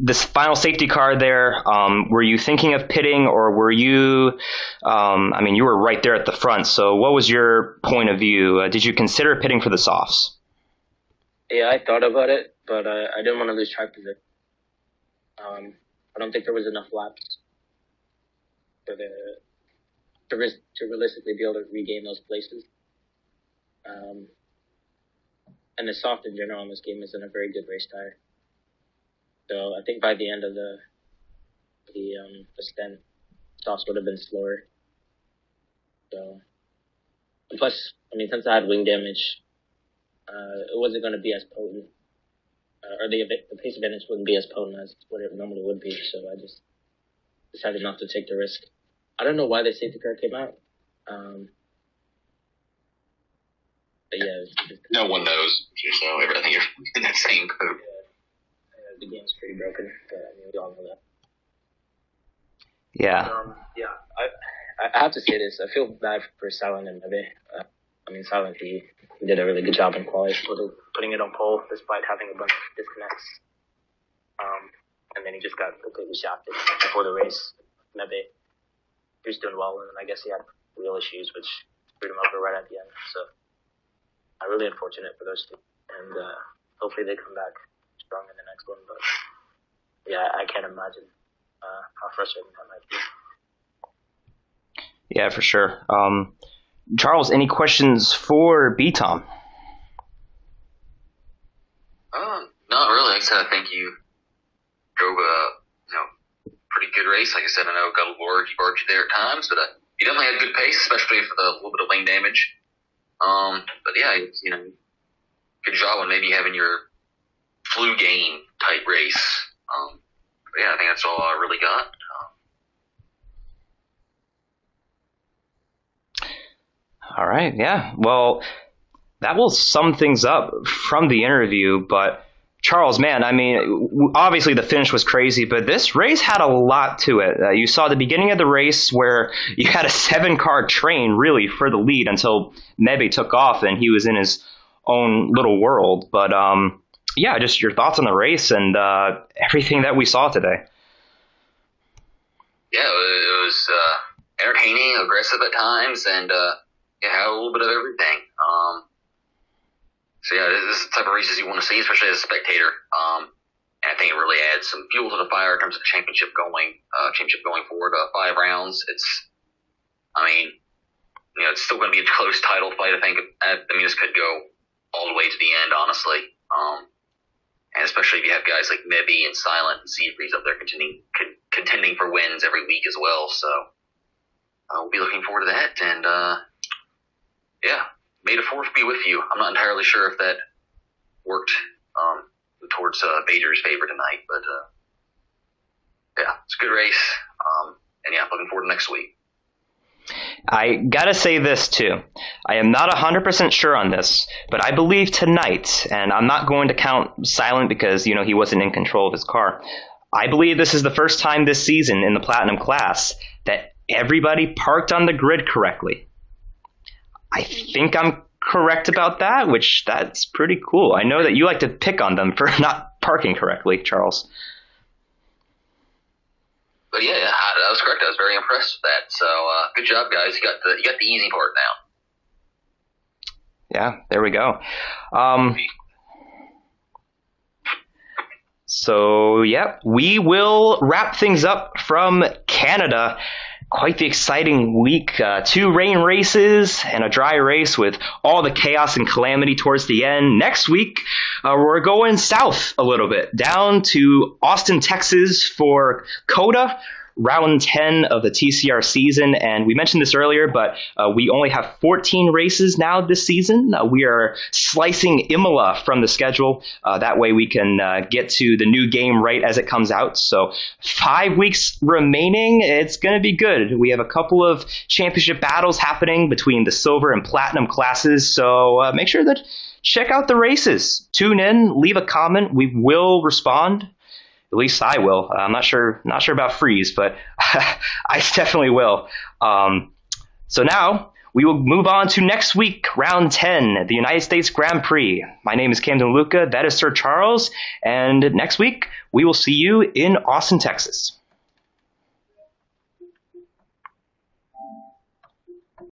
This final safety car there, were you thinking of pitting, or were you, I mean, you were right there at the front, so what was your point of view? Did you consider pitting for the softs? Yeah, I thought about it, but I didn't want to lose track of it. I don't think there was enough laps for to realistically be able to regain those places. And the soft in general in this game isn't a very good race tire. So I think by the end of the stint, softs would have been slower. So, and plus, I mean, since I had wing damage, it wasn't going to be as potent, or the pace advantage wouldn't be as potent as what it normally would be. So I just decided not to take the risk. I don't know why the safety car came out. But yeah, no one knows. So I think you're in that same boat. The game's pretty broken, but I mean, we all know that. Yeah. Yeah, I have to say this. I feel bad for Silent and Mebe. I mean, Silent, he did a really good job in quali, putting it on pole despite having a bunch of disconnects. And then he just got completely shafted before the race. Mebe, he was doing well, and I guess he had wheel issues, which screwed him over right at the end. So, really unfortunate for those two. And hopefully they come back strong in the next one. But yeah, I can't imagine how frustrating that might be. Yeah, for sure. Charles, any questions for B-Tom? Not really. Like I said, I think you drove a pretty good race. Like I said, I know it got a little argy-bargy there at times, but you definitely had good pace, especially for the little bit of wing damage. But yeah, good job on maybe having your flu game type race. But yeah, I think that's all I really got. All right, yeah. Well, that will sum things up from the interview, but Charles, man, I mean, obviously the finish was crazy, but this race had a lot to it. You saw the beginning of the race where you had a 7-car train, really, for the lead until Mebe took off and he was in his own little world. But, yeah, just your thoughts on the race and everything that we saw today. Yeah, it was entertaining, aggressive at times, and it had a little bit of everything. So yeah, this is the type of races you want to see, especially as a spectator. And I think it really adds some fuel to the fire in terms of championship going forward. 5 rounds. It's still going to be a close title fight. I mean, this could go all the way to the end, honestly. And especially if you have guys like Mebby and Silent and Seabreeze up there contending for wins every week as well. So we'll be looking forward to that. And yeah. May the fourth be with you. I'm not entirely sure if that worked towards Vader's favor tonight, but yeah, it's a good race. And yeah, looking forward to next week. I gotta say this too. I am not 100% sure on this, but I believe tonight, and I'm not going to count Silent because, he wasn't in control of his car. I believe this is the first time this season in the Platinum class that everybody parked on the grid correctly. I think I'm correct about that, that's pretty cool. I know that you like to pick on them for not parking correctly, Charles. But yeah, that was correct. I was very impressed with that. So good job, guys. You got the easy part now. Yeah, there we go. So yeah, we will wrap things up from Canada. Quite the exciting week. 2 rain races and a dry race with all the chaos and calamity towards the end. Next week, we're going south a little bit, down to Austin, Texas for COTA, round 10 of the TCR season. And we mentioned this earlier, but we only have 14 races now this season. We are slicing Imola from the schedule. That way we can get to the new game right as it comes out. So 5 weeks remaining. It's going to be good. We have a couple of championship battles happening between the silver and platinum classes. So make sure that check out the races. Tune in, leave a comment. We will respond. At least I will. I'm not sure about Freeze, but I definitely will. So now we will move on to next week, round 10, the United States Grand Prix. My name is Camden Luca. That is Sir Charles. And next week, we will see you in Austin, Texas.